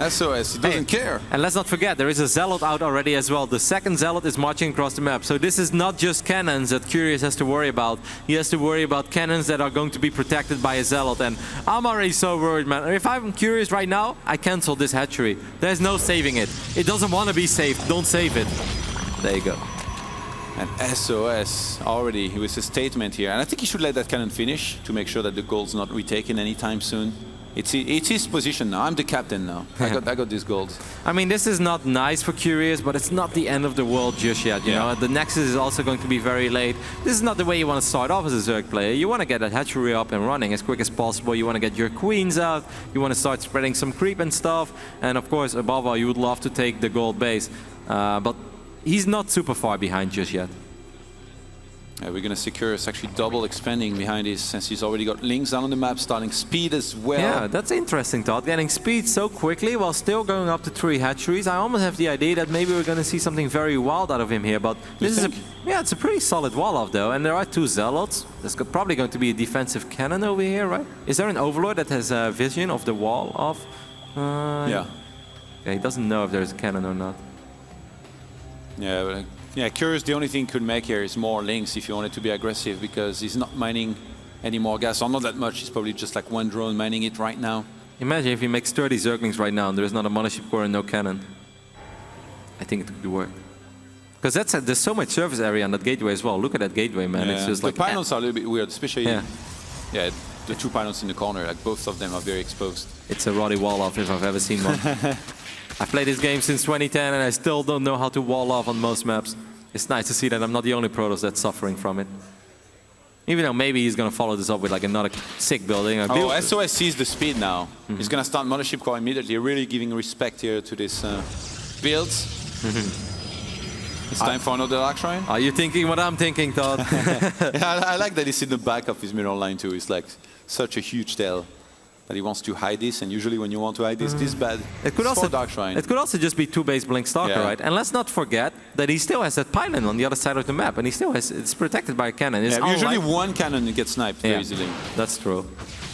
sOs, he doesn't care. And let's not forget, there is a Zealot out already as well. The second Zealot is marching across the map. So this is not just cannons that Curious has to worry about. He has to worry about cannons that are going to be protected by a Zealot. And I'm already so worried, man. If I'm Curious right now, I cancel this hatchery. There's no saving it. It doesn't want to be saved. Don't save it. There you go. And sOs already with a statement here. And I think he should let that cannon finish to make sure that the gold's not retaken anytime soon. It's his position now. I'm the captain now. I got this gold. I mean, this is not nice for Curious, but it's not the end of the world just yet. You know, the Nexus is also going to be very late. This is not the way you want to start off as a Zerg player. You want to get that hatchery up and running as quick as possible. You want to get your queens out. You want to start spreading some creep and stuff. And of course, above all, you would love to take the gold base. But he's not super far behind just yet. We're going to see Curious actually double expanding behind this since he's already got links down on the map, starting speed as well. Yeah, that's interesting, Todd. Getting speed so quickly while still going up to 3 hatcheries. I almost have the idea that maybe we're going to see something very wild out of him here. But this is it's a pretty solid wall off though. And there are 2 Zealots. There's probably going to be a defensive cannon over here, right? Is there an Overlord that has a vision of the wall off? Yeah, he doesn't know if there's a cannon or not. Yeah, but Curious, the only thing he could make here is more links if you wanted to be aggressive, because he's not mining any more gas, or not that much. He's probably just like 1 drone mining it right now. Imagine if he makes 30 Zerglings right now and there's not a mothership core and no cannon. I think it could work. Because there's so much surface area on that gateway as well. Look at that gateway, man. Yeah. It's just the pylons are a little bit weird, especially the 2 pylons in the corner. Like both of them are very exposed. It's a Roddy wall off if I've ever seen one. I've played this game since 2010 and I still don't know how to wall off on most maps. It's nice to see that I'm not the only Protoss that's suffering from it. Even though maybe he's going to follow this up with like another sick building. sOs sees the speed now. He's going to start Mothership Core immediately, really giving respect here to this build. It's time for another Dark Shrine. Are you thinking what I'm thinking, Todd? I like that he's in the back of his mirror line too. It's like such a huge tail that he wants to hide this, and usually when you want to hide this bad, it could also Dark Shrine. It could also just be 2 base Blink Stalker, right? And let's not forget that he still has that pylon on the other side of the map, and he still has it's protected by a cannon. It's usually 1 cannon gets sniped very easily. That's true.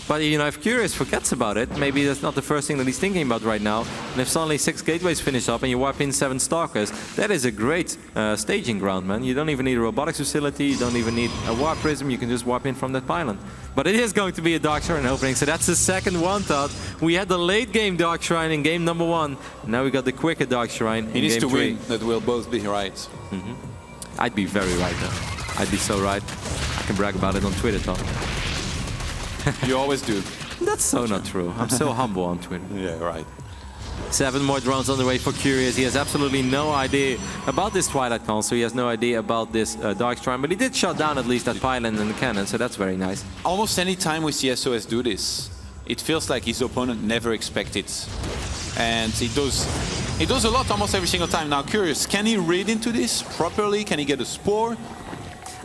But you know, if Curious forgets about it, maybe that's not the first thing that he's thinking about right now. And if suddenly 6 gateways finish up and you wipe in 7 Stalkers, that is a great staging ground, man. You don't even need a robotics facility, you don't even need a warp prism, you can just wipe in from that pylon. But it is going to be a Dark Shrine opening, so that's the second one, Todd. We had the late game Dark Shrine in game number 1, and now we got the quicker Dark Shrine in game 3. He needs to win, that will both be right. I'd be very right though. I'd be so right. I can brag about it on Twitter, Todd. You always do. That's so not true. I'm so humble on Twitter. Yeah, right. 7 more drones on the way for Curious. He has absolutely no idea about this Twilight Console. He has no idea about this Dark Shrine, but he did shut down at least that pylon and the cannon, so that's very nice. Almost any time we see sOs do this, it feels like his opponent never expected it. And he does a lot almost every single time. Now, Curious, can he read into this properly? Can he get a spore?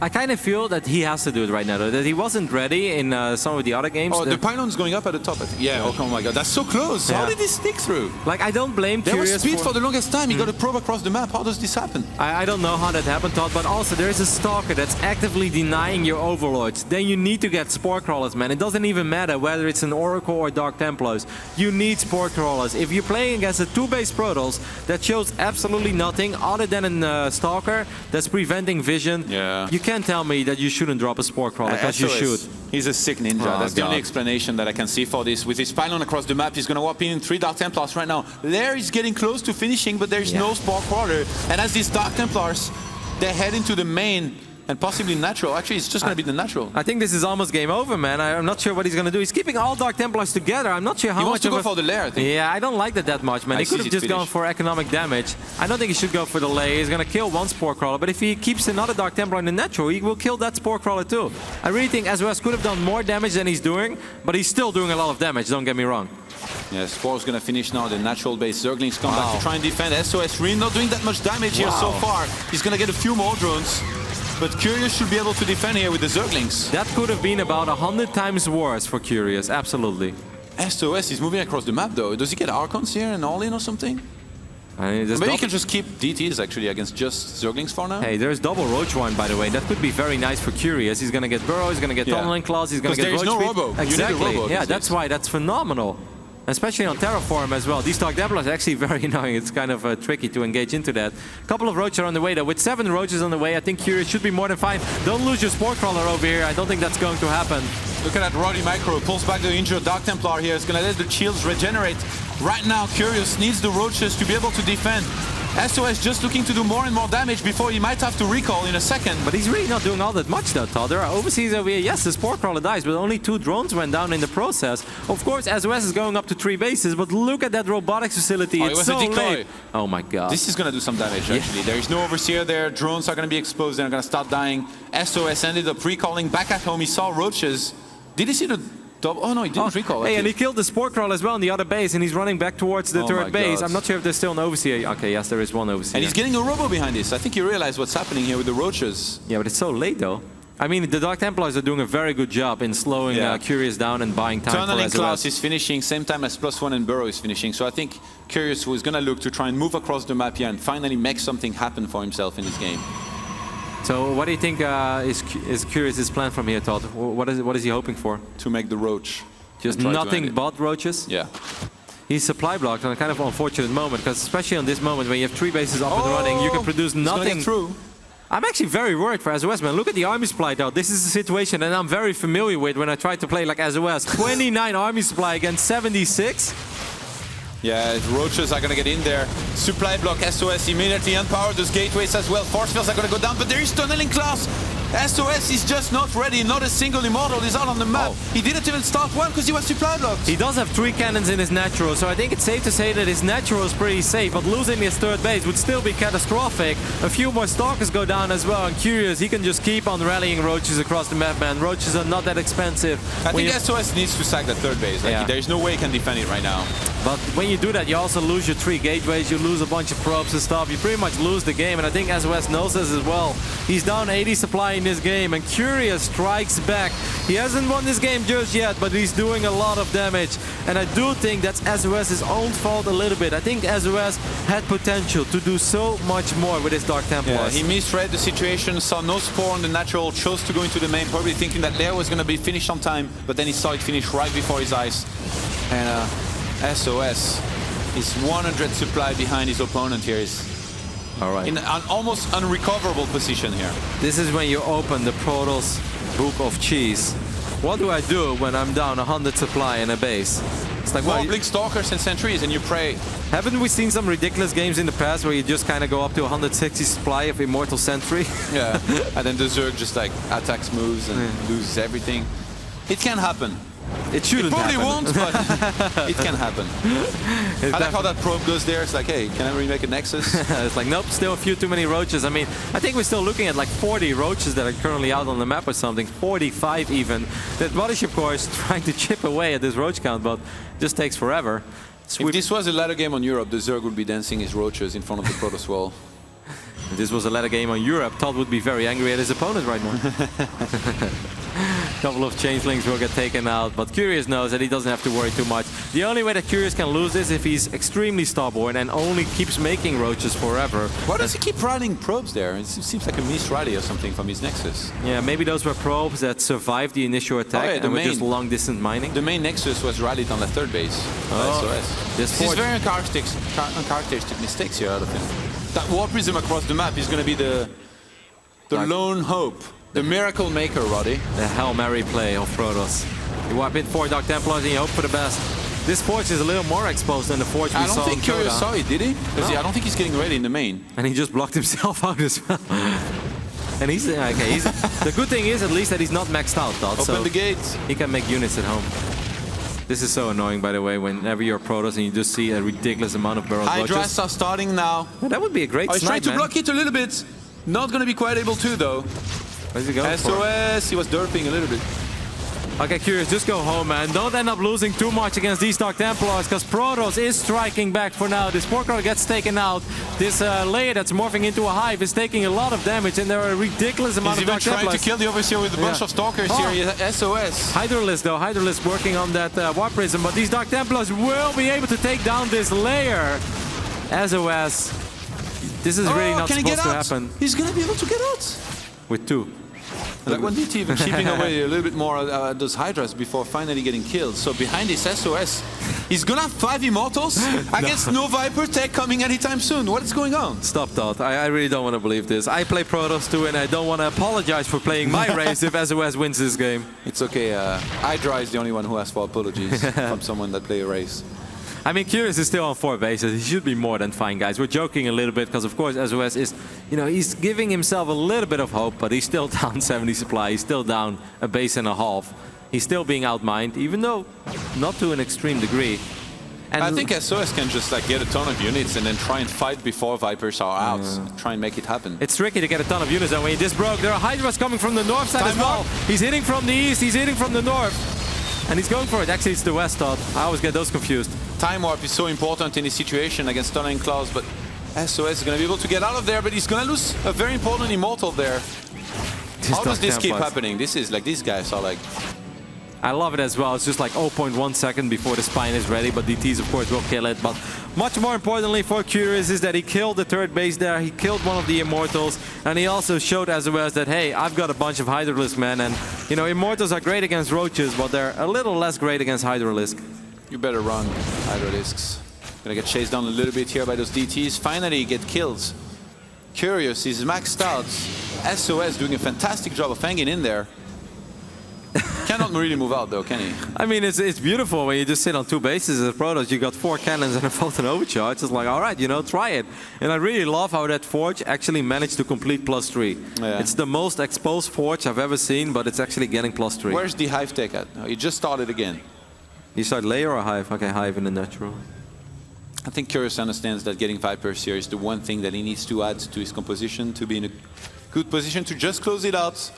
I kind of feel that he has to do it right now, though, that he wasn't ready in some of the other games. Oh, the pylon's going up at the top. Oh my god, that's so close. How did he sneak through? Like, I don't blame Curious. There was speed for the longest time. He got a probe across the map. How does this happen? I don't know how that happened, Todd, but also there is a Stalker that's actively denying your Overlords. Then you need to get Spore Crawlers, man. It doesn't even matter whether it's an Oracle or Dark Templars. You need Spore Crawlers. If you're playing against a 2-base Protoss that shows absolutely nothing other than a Stalker that's preventing vision, you can't tell me that you shouldn't drop a Spore Crawler, because you should. He's a sick ninja. That's the only explanation that I can see for this. With his pylon across the map, he's going to warp in 3 Dark Templars right now. There he's getting close to finishing, but there's no Spore Crawler. And as these Dark Templars, they head into the main and possibly natural. Actually, it's just going to be the natural. I think this is almost game over, man. I'm not sure what he's going to do. He's keeping all Dark Templars together. I'm not sure how He wants much to go for the lair, I think. Yeah, I don't like that much, man. He could have just gone for economic damage. I don't think he should go for the lair. He's going to kill one Spore Crawler, but if he keeps another Dark Templar in the natural, he will kill that Spore Crawler too. I really think sOs could have done more damage than he's doing, but he's still doing a lot of damage, don't get me wrong. Yeah, Spore's going to finish now. The natural base Zerglings come back to try and defend. sOs really not doing that much damage here so far. He's going to get a few more drones. But Curious should be able to defend here with the Zerglings. That could have been about 100 times worse for Curious, absolutely. sOs is moving across the map though. Does he get Archons here and all-in or something? Maybe he can just keep DTs actually against just Zerglings for now. Hey, there's double Roach Wine, by the way. That could be very nice for Curious. He's going to get Burrow, he's going to get Tunneling Claws, he's going to get Roach no Speed. Robo. Exactly. Robo Yeah, that's why that's phenomenal. Especially on Terraform as well. These Dark Templars are actually very annoying. It's kind of tricky to engage into that. A couple of Roaches are on the way though. With 7 Roaches on the way, I think Curious should be more than fine. Don't lose your Spore Crawler over here. I don't think that's going to happen. Look at that Roddy Micro. Pulls back the injured Dark Templar here. It's going to let the shields regenerate. Right now, Curious needs the Roaches to be able to defend. sOs just looking to do more and more damage before he might have to recall in a second. But he's really not doing all that much though, Todd. There are overseas over here. Yes, the Spore Crawler dies, but only 2 drones went down in the process. Of course, sOs is going up to 3 bases, but look at that robotics facility. It's so late. Oh my god. This is going to do some damage actually. There is no Overseer there. Drones are going to be exposed. They're going to start dying. sOs ended up recalling back at home. He saw Roaches. Did he see the... Oh no, he didn't recall. Hey, and he killed the Spore Crawler as well in the other base, and he's running back towards the third base. I'm not sure if there's still an Overseer. Okay, yes, there is one Overseer. And he's getting a Robo behind this. I think you realize what's happening here with the Roaches. Yeah, but it's so late though. I mean, the Dark Templars are doing a very good job in slowing Curious down and buying time Tunneling for Class sOs. is finishing same time as +1 and Burrow is finishing. So I think Curious was going to look to try and move across the map here and finally make something happen for himself in this game. So what do you think is Curious's plan from here, Todd? What is he hoping for? To make the Roach. Just nothing but Roaches? Yeah. He's supply blocked on a kind of unfortunate moment, because especially on this moment when you have 3 bases up and running, you can produce nothing. Through. I'm actually very worried for sOs, man. Look at the army supply though. This is a situation that I'm very familiar with when I try to play like sOs. 29 army supply against 76. Yeah, Roaches are going to get in there. Supply block, sOs immediately unpowered those gateways as well. Force fields are going to go down, but there is Tunneling Class. sOs is just not ready. Not a single Immortal is out on the map. He didn't even start one because he was supply blocked. He does have 3 cannons in his natural, so I think it's safe to say that his natural is pretty safe, but losing his third base would still be catastrophic. A few more Stalkers go down as well, and Curious, he can just keep on rallying Roaches across the map, man. Roaches are not that expensive. I think sOs needs to sack that third base. Like, there is no way he can defend it right now. But when you do that, you also lose your 3 gateways, you lose a bunch of probes and stuff. You pretty much lose the game, and I think sOs knows this as well. He's down 80 supply in this game, and Curious strikes back. He hasn't won this game just yet, but he's doing a lot of damage. And I do think that's sOs' own fault a little bit. I think sOs had potential to do so much more with his Dark Templars. Yeah, he misread the situation, saw no Spore on the natural, chose to go into the main, probably thinking that lair was going to be finished on time, but then he saw it finish right before his eyes. And sOs is 100 supply behind his opponent here. He's in an almost unrecoverable position here. This is when you open the Protoss Book of Cheese. What do I do when I'm down 100 supply in a base? It's like, more Blink Stalkers and Sentries and you pray. Haven't we seen some ridiculous games in the past where you just kind of go up to 160 supply of Immortal Sentry? Yeah, and then the Zerg just like attacks moves and loses everything. It can happen. It shouldn't happen. It probably won't, but it can happen. I like how that probe goes there. It's like, hey, can I remake a Nexus? It's like, nope, still a few too many Roaches. I mean, I think we're still looking at like 40 Roaches that are currently out on the map or something. 45 even. That Mothership Core is trying to chip away at this Roach count, but it just takes forever. If this was a ladder game on Europe, the Zerg would be dancing his Roaches in front of the Protoss wall. If this was a ladder game on Europe, Todd would be very angry at his opponent right now. Couple of Changelings will get taken out, but Curious knows that he doesn't have to worry too much. The only way that Curious can lose is if he's extremely stubborn and only keeps making Roaches forever. Why does he keep riding probes there? It seems like a missed rally or something from his Nexus. Yeah, maybe those were probes that survived the initial attack and were just long-distance mining. The main Nexus was rallied on the third base. This is very uncharacteristic mistakes here out of him. That War Prism across the map is going to be the lone hope. The miracle maker, Roddy. The Hail Mary play of Protoss. You wipe in 4 Dark Templars and you hope for the best. This Forge is a little more exposed than the Forge we saw. I don't think Curious saw it, did he? Because I don't think he's getting ready in the main. And he just blocked himself out as well. And he's okay. The good thing is at least that he's not maxed out, Todd. Open So the gates. he can make units at home. This is so annoying, by the way, whenever you're Protoss and you just see a ridiculous amount of barrel Hydras roaches. are starting now. Yeah, that would be a great Oh, he's trying snipe, to man. block it a little bit. Not going to be quite able to, though. Where's he going for? SOS, he was derping a little bit. Okay, Curious, just go home, man. Don't end up losing too much against these Dark Templars, because Protoss is striking back for now. This Pork Roll gets taken out. This layer that's morphing into a hive is taking a lot of damage, and there are a ridiculous amount He's of even Dark trying Templars. to kill the Overseer with a bunch of Stalkers here. He has SOS. Hydralisk, though. Hydralisk working on that Warp Prism, but these Dark Templars will be able to take down this layer. SOS. This is really not can he get supposed to out? happen. He's going to be able to get out. With 2. Like when DT even chipping away a little bit more at those Hydras before finally getting killed. So behind this SOS, he's gonna have 5 Immortals. I guess no Viper tech coming anytime soon. What is going on? Stop, Todd. I really don't want to believe this. I play Protoss too, and I don't want to apologize for playing my race if SOS wins this game. It's okay. Hydra is the only one who asks for apologies from someone that play a race. I mean, Curious is still on 4 bases. He should be more than fine, guys. We're joking a little bit because, of course, SOS is, he's giving himself a little bit of hope, but he's still down 70 supply. He's still down a base and a half. He's still being outmined, even though not to an extreme degree. And I think SOS can just get a ton of units and then try and fight before Vipers are out. Try and make it happen. it's tricky to get a ton of units, and when he just broke, there are Hydras coming from the north side as well. He's hitting from the east, he's hitting from the north. And he's going for it. Actually, it's the west, Todd. I always get those confused. Time warp is so important in this situation against Stunning Claws, but SOS is going to be able to get out of there, but he's going to lose a very important Immortal there. How does this keep happening? This is these guys are I love it as well. It's just like 0.1 second before the spine is ready, but DTs, of course, will kill it. But much more importantly for Curious is that he killed the third base there. He killed one of the Immortals, and he also showed SOS that, hey, I've got a bunch of Hydralisk, man. And, Immortals are great against Roaches, but they're a little less great against Hydralisk. You better run, Hydralisks. Gonna get chased down a little bit here by those DTs. Finally get kills. Curious is maxed out. SOS doing a fantastic job of hanging in there. Cannot really move out though, can he? I mean, it's beautiful when you just sit on 2 bases as a Protoss. You got 4 cannons and a Photon Overcharge. It's like, all right, try it. And I really love how that Forge actually managed to complete +3. Yeah. It's the most exposed Forge I've ever seen, but it's actually getting +3. Where's the Hive tech at? Oh, he just started again. You start layer or Hive? Okay, Hive in the natural. I think Curious understands that getting Vipers here is the one thing that he needs to add to his composition to be in a good position to just close it out.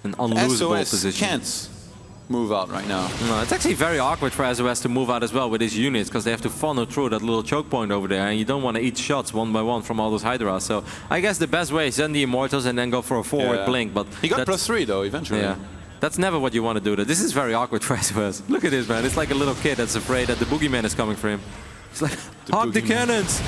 An unlosable SOS position. can't move out right now. No, it's actually very awkward for SOS to move out as well with his units, because they have to funnel through that little choke point over there, and you don't want to eat shots one by one from all those Hydras. So I guess the best way is send the Immortals and then go for a forward blink. But he got +3 though eventually. Yeah. That's never what you want to do. This is very awkward for SOS. Look at this, man. It's like a little kid that's afraid that the boogeyman is coming for him. It's like, hog the cannons!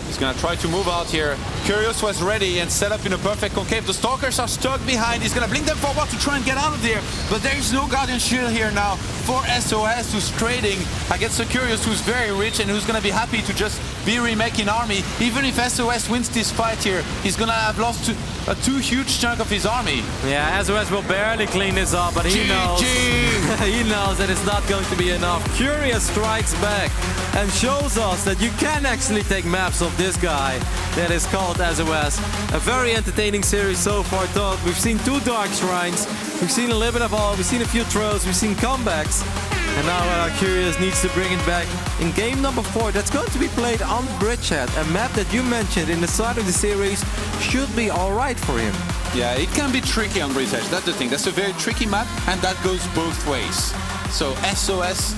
He's gonna try to move out here. Curious was ready and set up in a perfect concave. The Stalkers are stuck behind. He's gonna blink them forward to try and get out of there. But there is no Guardian Shield here now for SOS, who's trading against a Curious who's very rich and who's gonna be happy to just be remaking army. Even if SOS wins this fight here, he's gonna have lost a 2 huge chunk of his army. Yeah, SOS will barely clean this up, but he knows he knows that it's not going to be enough. Curious strikes back and shows us that you can actually take maps of this guy that is called SOS. A very entertaining series so far, Todd. We've seen 2 Dark Shrines, we've seen a little bit of all, we've seen a few throws, we've seen comebacks, and now Curious needs to bring it back in game number 4. That's going to be played on Bridgehead, a map that you mentioned in the start of the series should be alright for him. Yeah, it can be tricky on Bridgehead. That's the thing. That's a very tricky map, and that goes both ways. So SOS,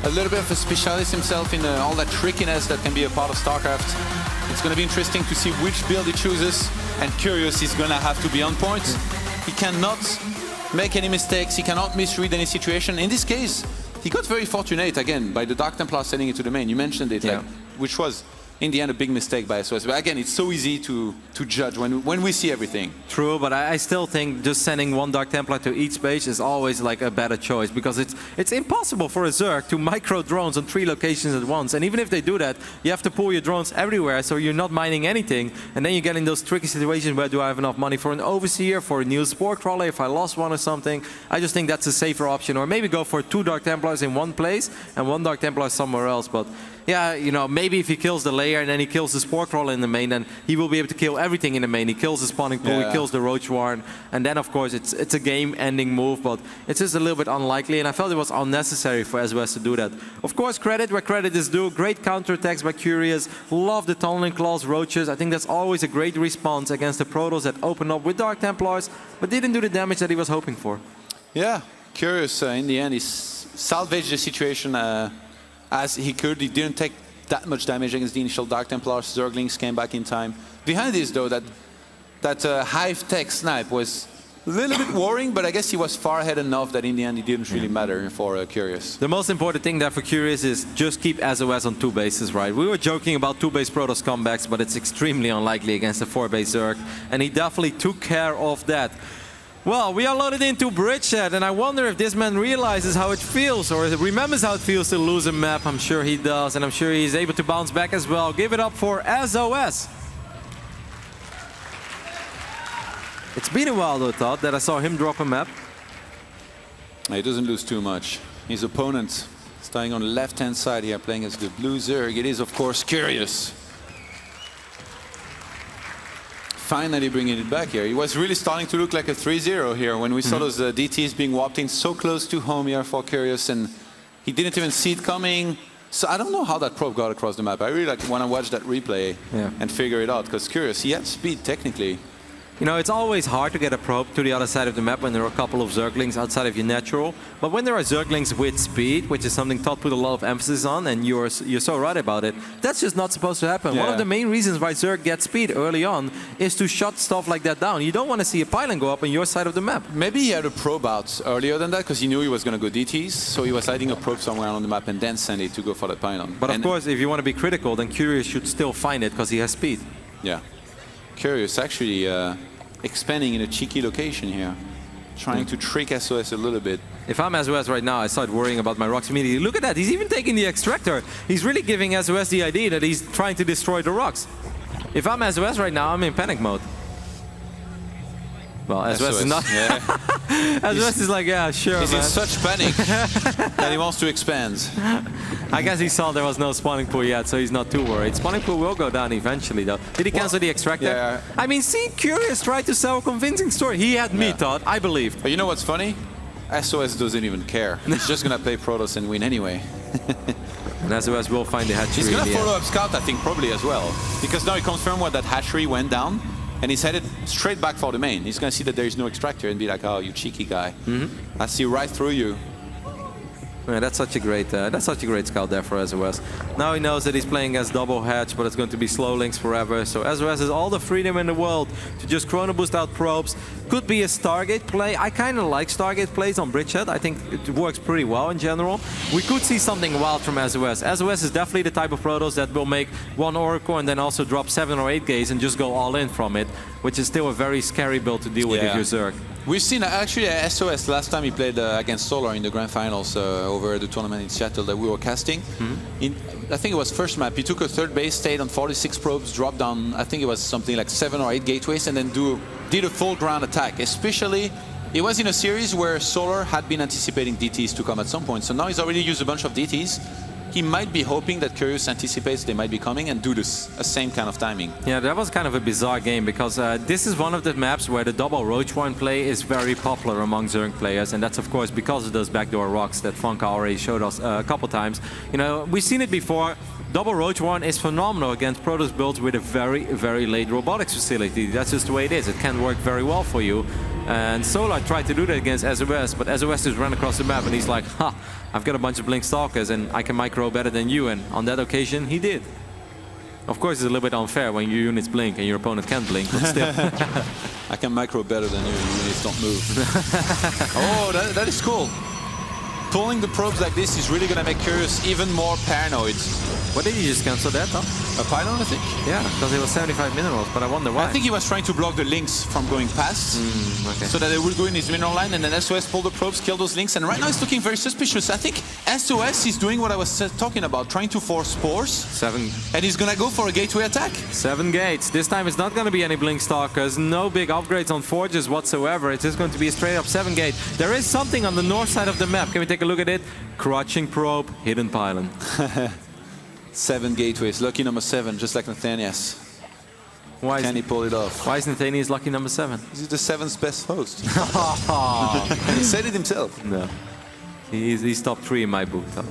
a little bit of a specialist himself in all that trickiness that can be a part of StarCraft. It's going to be interesting to see which build he chooses, and Curious is going to have to be on point. He cannot make any mistakes. He cannot misread any situation. In this case, he got very fortunate again by the Dark Templar sending it to the main. You mentioned it, which was in the end a big mistake by SOS. But again, it's so easy to judge when we see everything. True, but I still think just sending 1 Dark Templar to each base is always like a better choice, because it's impossible for a Zerg to micro drones on 3 locations at once. And even if they do that, you have to pull your drones everywhere, so you're not mining anything. And then you get in those tricky situations where do I have enough money for an Overseer, for a new Spore Crawler if I lost one or something. I just think that's a safer option. Or maybe go for 2 Dark Templars in one place and 1 Dark Templar somewhere else. But yeah, you know, maybe if he kills the layer and then he kills the Spore Crawler in the main, then he will be able to kill everything in the main. He kills the spawning pool, he kills the Roach Warren, and then of course it's a game-ending move, but it's just a little bit unlikely, and I felt it was unnecessary for sOs to do that. Of course, credit where credit is due. Great counterattacks by Curious. Love the Tunneling Claws, Roaches. I think that's always a great response against the Protoss that open up with Dark Templars, but didn't do the damage that he was hoping for. Yeah, Curious in the end, he salvaged the situation as he could. He didn't take that much damage against the initial Dark Templars. Zerglings came back in time. Behind this, though, that Hive Tech snipe was a little bit worrying, but I guess he was far ahead enough that in the end it didn't really matter for Curious. The most important thing there for Curious is just keep sOs on 2 bases, right? We were joking about 2-base Protoss comebacks, but it's extremely unlikely against a 4-base Zerg, and he definitely took care of that. Well, we are loaded into Bridgehead, and I wonder if this man realizes how it feels, or remembers how it feels to lose a map. I'm sure he does, and I'm sure he's able to bounce back as well. Give it up for sOs. It's been a while, though, Todd, that I saw him drop a map. He doesn't lose too much. His opponent starting on the left-hand side here, playing as the blue Zerg. It is, of course, Curious. Finally bringing it back here. He was really starting to look like a 3-0 here when we saw those DTs being warped in so close to home here for Curious, and he didn't even see it coming. So I don't know how that probe got across the map. I really want to watch that replay and figure it out, because Curious, he had speed technically. You know, it's always hard to get a probe to the other side of the map when there are a couple of Zerglings outside of your natural. But when there are Zerglings with speed, which is something Todd put a lot of emphasis on, and you're so right about it, that's just not supposed to happen. One of the main reasons why Zerg gets speed early on is to shut stuff like that down. You don't want to see a pylon go up on your side of the map. Maybe he had a probe out earlier than that because he knew he was going to go DTs, so he was hiding a probe somewhere on the map and then send it to go for the pylon. But of course, if you want to be critical, then Curious should still find it because he has speed. Yeah. Curious actually expanding in a cheeky location here, trying to trick sOs a little bit. If I'm sOs right now, I start worrying about my rocks immediately. Look at that, he's even taking the extractor. He's really giving sOs the idea that he's trying to destroy the rocks. If I'm sOs right now, I'm in panic mode. Well, sOs is not. sOs is like, yeah, sure, He's in such panic that he wants to expand. I guess he saw there was no spawning pool yet, so he's not too worried. Spawning pool will go down eventually, though. Did he cancel the extractor? Yeah. I mean, see, Curious tried to sell a convincing story. He had me, Todd, I believe. But you know what's funny? sOs doesn't even care. He's just going to play Protoss and win anyway. And sOs will find the hatchery. He's going to follow up Scout, I think, probably as well. Because now he confirmed what that hatchery went down. And he's headed straight back for the main. He's going to see that there is no extractor and be like, oh, you cheeky guy. I see right through you. Yeah, that's such a great scout there for sOs. Now he knows that he's playing as double hatch, but it's going to be slow links forever. So sOs has all the freedom in the world to just chrono boost out probes. Could be a Stargate play. I kind of like Stargate plays on Bridgehead. I think it works pretty well in general. We could see something wild from sOs. sOs is definitely the type of Protoss that will make one Oracle and then also drop 7 or 8 gates and just go all in from it, which is still a very scary build to deal with if you're Zerg. We've seen actually sOs last time he played against Solar in the grand finals over the tournament in Seattle that we were casting. I think it was first map. He took a 3rd base, stayed on 46 probes, dropped down, I think it was something like 7 or 8 gateways, and then did a full ground attack. Especially, it was in a series where Solar had been anticipating DTs to come at some point. So now he's already used a bunch of DTs. He might be hoping that Curious anticipates they might be coming and do this same kind of timing. Yeah, that was kind of a bizarre game because this is one of the maps where the double Roach Warren play is very popular among Zerg players, and that's of course because of those backdoor rocks that Funka already showed us a couple times. You know, we've seen it before. Double Roach Warren is phenomenal against Protoss builds with a very, very late robotics facility. That's just the way it is. It can work very well for you. And Solar tried to do that against sOs, but sOs just ran across the map and he's like, ha, I've got a bunch of Blink Stalkers and I can micro better than you, and on that occasion he did. Of course it's a little bit unfair when your units blink and your opponent can't blink, but still. I can micro better than you, your units don't move. Oh, that is cool. Pulling the probes like this is really going to make Curious even more paranoid. What did he just cancel that, huh? A pylon, I think? Yeah, because it was 75 minerals, but I wonder why. I think he was trying to block the links from going past, so that they would go in his mineral line, and then sOs pull the probes, kill those links, and right now it's looking very suspicious. I think sOs is doing what I was talking about, trying to force spores. 7. And he's gonna go for a gateway attack. 7 gates. This time it's not gonna be any Blink Stalkers, no big upgrades on forges whatsoever. It's just going to be a straight up 7 gate. There is something on the north side of the map. Can we take a look at it? Crouching probe, hidden pylon. 7 gateways. Lucky number 7, just like Nathanias. Why Can he pull it off? Why is Nathanias lucky number 7? He's the 7th best host. He said it himself. No. He's top 3 in my book, though.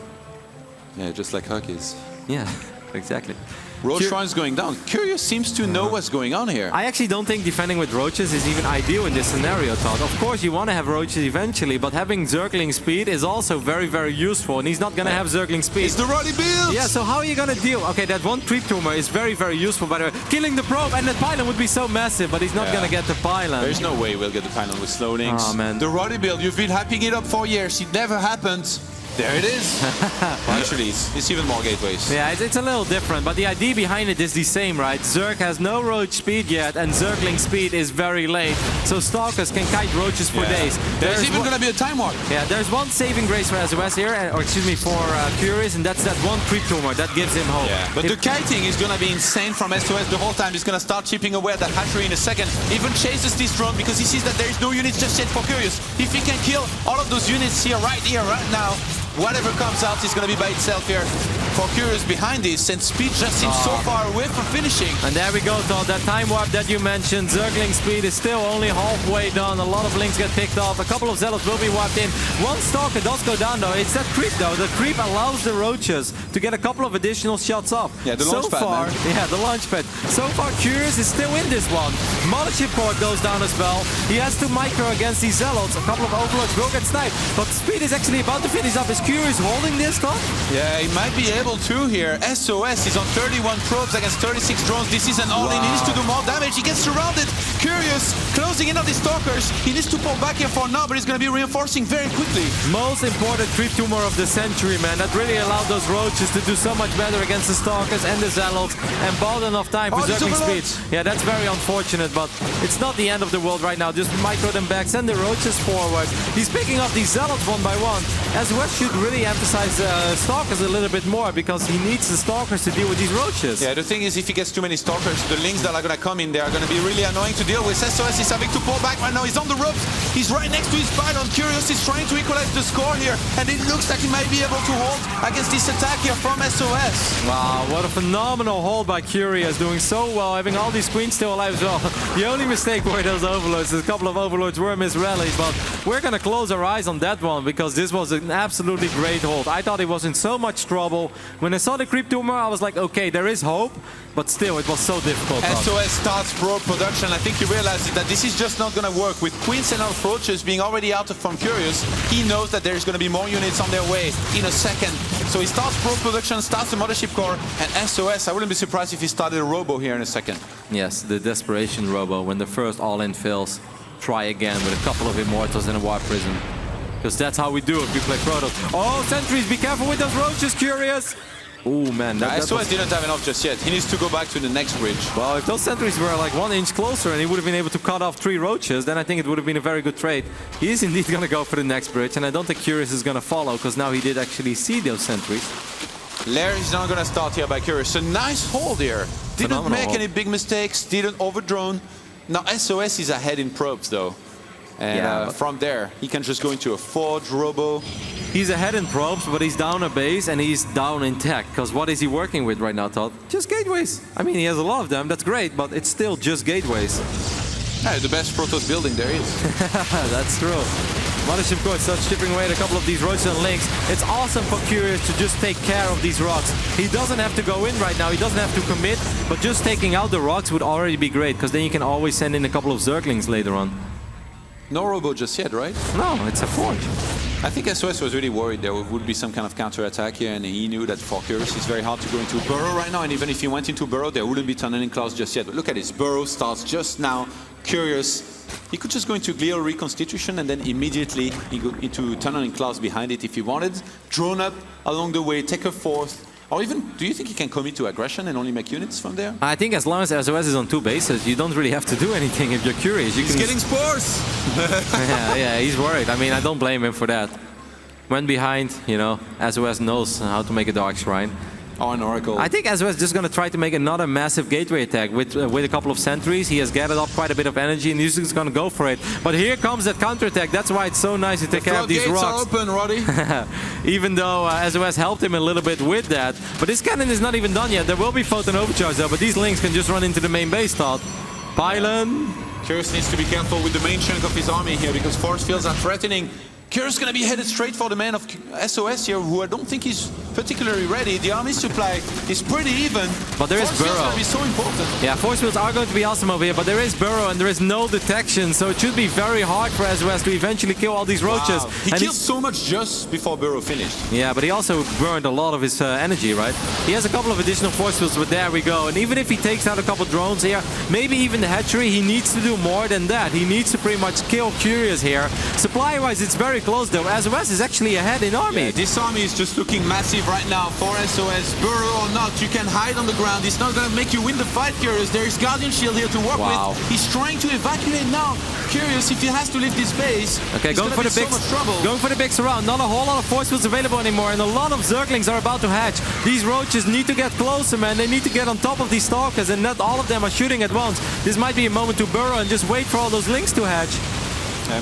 Yeah, just like Huck is. Yeah, exactly. Roach Shrine's going down. Curious seems to know what's going on here. I actually don't think defending with roaches is even ideal in this scenario, Todd. Of course, you want to have roaches eventually, but having Zergling speed is also very, very useful, and he's not going to have Zergling speed. It's the Roddy build! Yeah, so how are you going to deal? Okay, that one creep tumor is very, very useful, by the way. Killing the probe, and that pylon would be so massive, but he's not going to get the pylon. There's no way we'll get the pylon with slow links. Oh, man. The Roddy build, you've been hyping it up for years. It never happened. There it is. Well, actually, it's even more gateways. Yeah, it's a little different, but the idea behind it is the same, right? Zerg has no roach speed yet, and Zergling speed is very late. So Stalkers can kite roaches for days. There's even going to be a time warp. Yeah, there's one saving grace for SOS here, or excuse me, for Curious, and that's that one creep tumor that gives him hope. Yeah, but the kiting is going to be insane from SOS the whole time. He's going to start chipping away at that hatchery in a second. Even chases this drone because he sees that there is no units just yet for Curious. If he can kill all of those units here, right now, whatever comes out is going to be by itself here. For Curious behind this, and speed just seems so far away from finishing. And there we go, Todd. That time warp that you mentioned, Zergling speed is still only halfway done. A lot of links get picked off. A couple of Zealots will be wiped in. One Stalker does go down, though. It's that creep, though. The creep allows the roaches to get a couple of additional shots off. Yeah, the launch pad, man. Yeah, the launch pad. So far, Curious is still in this one. Mothership Port goes down as well. He has to micro against these Zealots. A couple of Overlords will get sniped. But speed is actually about to finish up. Is Curious holding this, Todd? Yeah, he might be able to here. SOS is on 31 probes against 36 drones. This is an all-in. He needs to do more damage. He gets surrounded. Curious, closing in on the Stalkers. He needs to pull back here for now, but he's going to be reinforcing very quickly. Most important creep tumor of the century, man. That really allowed those roaches to do so much better against the Stalkers and the Zealots, and bought enough time for Zergling speed. Yeah, that's very unfortunate, but it's not the end of the world right now. Just micro them back, send the roaches forward. He's picking up these Zealots one by one. SOS should really emphasize Stalkers a little bit more, because he needs the Stalkers to deal with these roaches. Yeah, the thing is, if he gets too many Stalkers, the links that are going to come in there are going to be really annoying to deal with. SOS is having to pull back right now. He's on the ropes. He's right next to his pylon. Curious is trying to equalize the score here, and it looks like he might be able to hold against this attack here from SOS. Wow, what a phenomenal hold by Curious, doing so well, having all these queens still alive as well. The only mistake were those Overlords. A couple of Overlords were misrallied, but we're going to close our eyes on that one, because this was an absolutely great hold. I thought he was in so much trouble. When I saw the creep tumor, I was like, okay, there is hope, but still, it was so difficult. SOS starts pro production. I think he realizes that this is just not going to work. With queens and approaches being already out from Curious, he knows that there's going to be more units on their way in a second. So he starts pro production, starts the Mothership Core, and SOS, I wouldn't be surprised if he started a Robo here in a second. Yes, the desperation Robo. When the first all-in fails, try again with a couple of Immortals and a Warp Prism. Because that's how we do it, we play Protoss. Oh, sentries, be careful with those roaches, Curious! Oh man, SOS didn't have enough just yet. He needs to go back to the next bridge. Well, if those sentries were like 1 inch closer and he would have been able to cut off 3 roaches, then I think it would have been a very good trade. He is indeed going to go for the next bridge, and I don't think Curious is going to follow, because now he did actually see those sentries. Lair is not going to start here by Curious. A nice hold here. Didn't make any big mistakes, didn't overdrone. Now SOS is ahead in probes though. And from there, he can just go into a Forge, Robo. He's ahead in probes, but he's down a base and he's down in tech. Because what is he working with right now, Todd? Just gateways. I mean, he has a lot of them, that's great, but it's still just gateways. Yeah, the best Protoss building there is. That's true. Mothership Core starts chipping away at a couple of these roaches and links. It's awesome for Curious to just take care of these rocks. He doesn't have to go in right now, he doesn't have to commit, but just taking out the rocks would already be great, because then you can always send in a couple of Zerglings later on. No Robo just yet, right? No, it's a Forge. I think SOS was really worried there would be some kind of counter-attack here, and he knew that for Curious it's very hard to go into Burrow right now, and even if he went into Burrow, there wouldn't be tunneling clouds just yet. But look at this, Burrow starts just now. Curious, he could just go into glial reconstitution and then immediately he go into tunneling clouds behind it if he wanted. Drone up along the way, take a fourth. Or even, do you think he can commit to aggression and only make units from there? I think as long as SOS is on 2 bases, you don't really have to do anything if you're Curious. He's getting spores! yeah, he's worried. I mean, I don't blame him for that. Went behind, you know, SOS knows how to make a Dark Shrine. Oh, an Oracle. I think SOS is just going to try to make another massive gateway attack with a couple of sentries. He has gathered up quite a bit of energy and he's just going to go for it. But here comes that counterattack. That's why it's so nice to take care of these rocks. The floodgates are open, Roddy. Even though SOS helped him a little bit with that. But this cannon is not even done yet. There will be photon overcharge though, but these links can just run into the main base, Todd. Pylon. Curious needs to be careful with the main chunk of his army here because force fields are threatening. Curious going to be headed straight for the man of SOS here, who I don't think is particularly ready. The army supply is pretty even. But there is Force fields Burrow. going to be so important. Yeah, force fields are going to be awesome over here, but there is Burrow and there is no detection, so it should be very hard for SOS to eventually kill all these roaches. Wow. He And killed so much just before Burrow finished. yeah, but he also burned a lot of his energy, right? He has a couple of additional force fields, but there we go. And even if he takes out a couple drones here, maybe even the hatchery, he needs to do more than that. He needs to pretty much kill Curious here. Supply-wise, it's very close though. SOS is actually ahead in army. Yeah, this army is just looking massive right now for SOS. Burrow or not, you can hide on the ground. It's not going to make you win the fight, Curious. There is Guardian Shield here to work with. He's trying to evacuate now. Curious, if he has to leave this base, Okay, going for the big, going for the big surround. Not a whole lot of force fields available anymore, and a lot of Zerglings are about to hatch. These roaches need to get closer, man. They need to get on top of these stalkers, and not all of them are shooting at once. This might be a moment to burrow and just wait for all those links to hatch.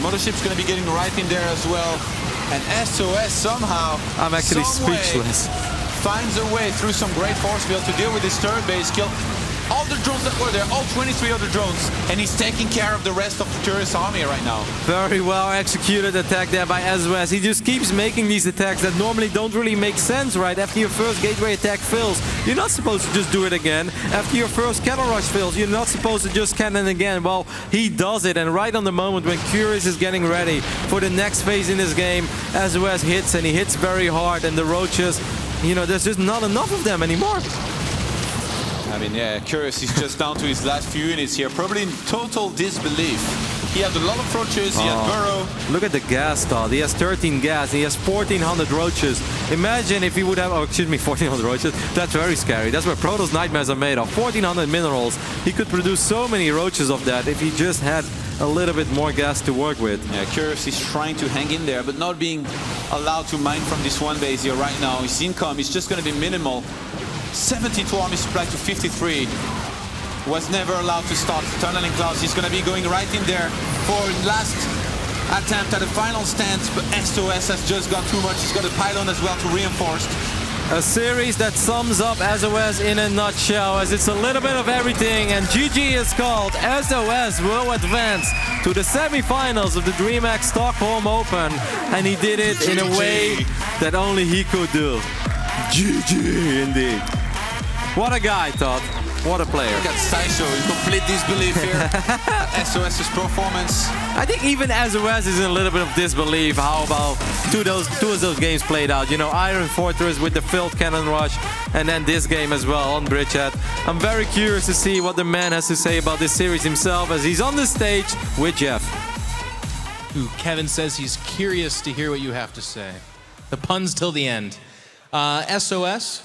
Mothership's going to be getting right in there as well. And SOS somehow, I'm actually speechless. Finds a way through some great force field to deal with this third base kill. All the drones that were there, all 23 other drones, and he's taking care of the rest of the Curious army right now. Very well executed attack there by SOS. He just keeps making these attacks that normally don't really make sense, right? After your first gateway attack fails, you're not supposed to just do it again. After your first cannon rush fails, you're not supposed to just cannon again. Well, he does it, and right on the moment when Curious is getting ready for the next phase in this game, SOS hits, and he hits very hard, and the roaches, you know, there's just not enough of them anymore. I mean, yeah, Curious is just down to his last few units here, probably in total disbelief. He had a lot of roaches, he had Burrow. Look at the gas, Todd. He has 13 gas, he has 1,400 roaches. Imagine if he would have, 1,400 roaches. That's very scary. That's what Protoss nightmares are made of. 1,400 minerals. He could produce so many roaches of that if he just had a little bit more gas to work with. Yeah, Curious is trying to hang in there, but not being allowed to mine from this one base here right now. His income is just going to be minimal. 72 army supply to 53. Was never allowed to start tunneling clouds. He's going to be going right in there for last attempt at a final stance, but SOS has just got too much. He's got a pylon as well to reinforce. A series that sums up SOS in a nutshell, as it's a little bit of everything, and GG is called. SOS will advance to the semi-finals of the DreamHack Stockholm Open, and he did it in a way that only he could do. GG indeed. What a guy, Todd. What a player. Look at Saisho in complete disbelief here at SOS's performance. I think even SOS is in a little bit of disbelief how about two of those games played out. You know, Iron Fortress with the filled cannon rush, and then this game as well on Bridgehead. I'm very curious to see what the man has to say about this series himself as he's on the stage with Jeff. Ooh, Kevin says he's curious to hear what you have to say. The puns till the end. SOS.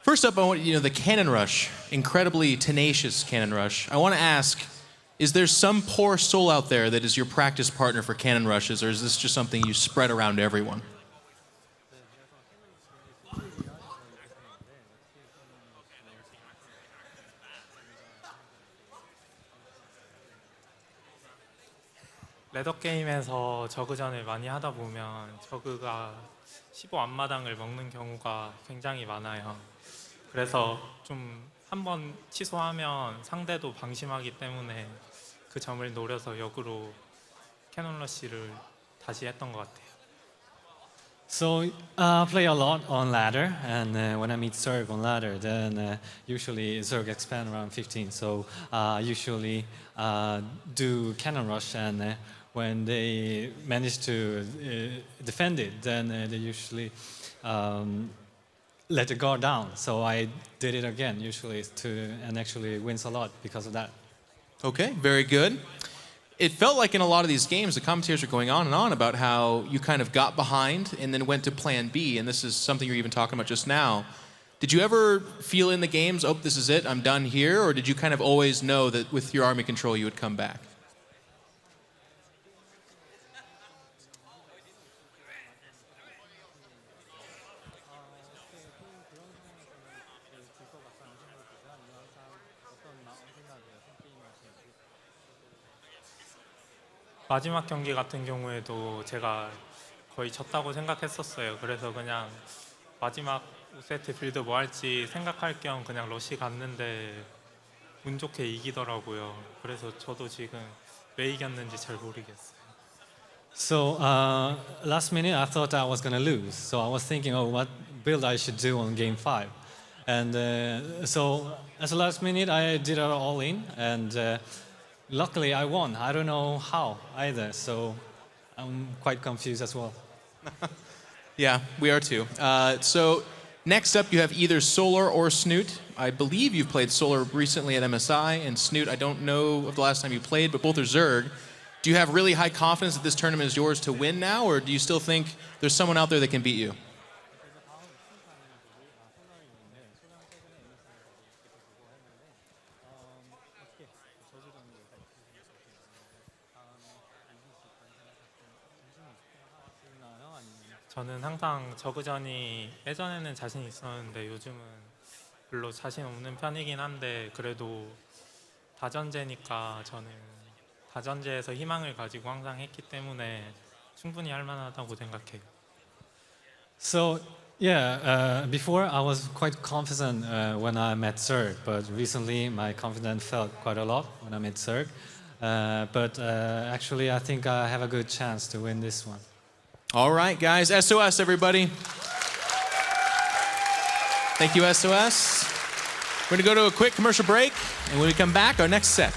First up, I want the cannon rush, incredibly tenacious cannon rush. I want to ask, is there some poor soul out there that is your practice partner for cannon rushes, or is this just something you spread around to everyone? 레더 게임에서 저그전을 많이 하다 보면 저그가 15 앞마당을 먹는 경우가 굉장히 많아요. 그래서 좀 한번 취소하면 상대도 방심하기 때문에 그 점을 노려서 역으로 캐논 러쉬를 다시 했던 것 같아요. So play a lot on ladder, and when I meet Zerg on ladder, then usually Zerg expand around 15. So usually do cannon rush, and when they manage to defend it, then they usually let the guard down. So I did it again, usually, and actually wins a lot because of that. Okay, very good. It felt like in a lot of these games, the commentators are going on and on about how you kind of got behind and then went to plan B, and this is something you're even talking about just now. Did you ever feel in the games, oh, this is it, I'm done here, or did you kind of always know that with your army control you would come back? 마지막 경기 같은 경우에도 제가 거의 졌다고 생각했었어요. 그래서 그냥 마지막 5세트 빌드 뭐 할지 생각할 겸 그냥 러시 갔는데 운 좋게 이기더라고요. 그래서 저도 지금 왜 이겼는지 잘 모르겠어요. So last minute, I thought I was gonna lose. So I was thinking, oh, what build I should do on game 5. And so as a last minute, I did it all in, and luckily I won. I don't know how either, so I'm quite confused as well. Yeah, we are too. So next up, you have either Solar or Snoot. I believe you've played Solar recently at MSI, and Snoot, I don't know of the last time you played, but both are Zerg. Do you have really high confidence that this tournament is yours to win now, or do you still think there's someone out there that can beat you? 저는 항상 저그전이 예전에는 자신 있었는데 요즘은 별로 자신 없는 편이긴 한데 그래도 다전제니까 저는 다전제에서 희망을 가지고 항상 했기 때문에 충분히 할 만하다고 생각해요. So yeah, before I was quite confident when I met Zerg, but recently my confidence fell quite a lot when I met Zerg. But actually, I think I have a good chance to win this one. All right, guys. SOS, everybody. Thank you, SOS. We're going to go to a quick commercial break, and when we come back, our next set.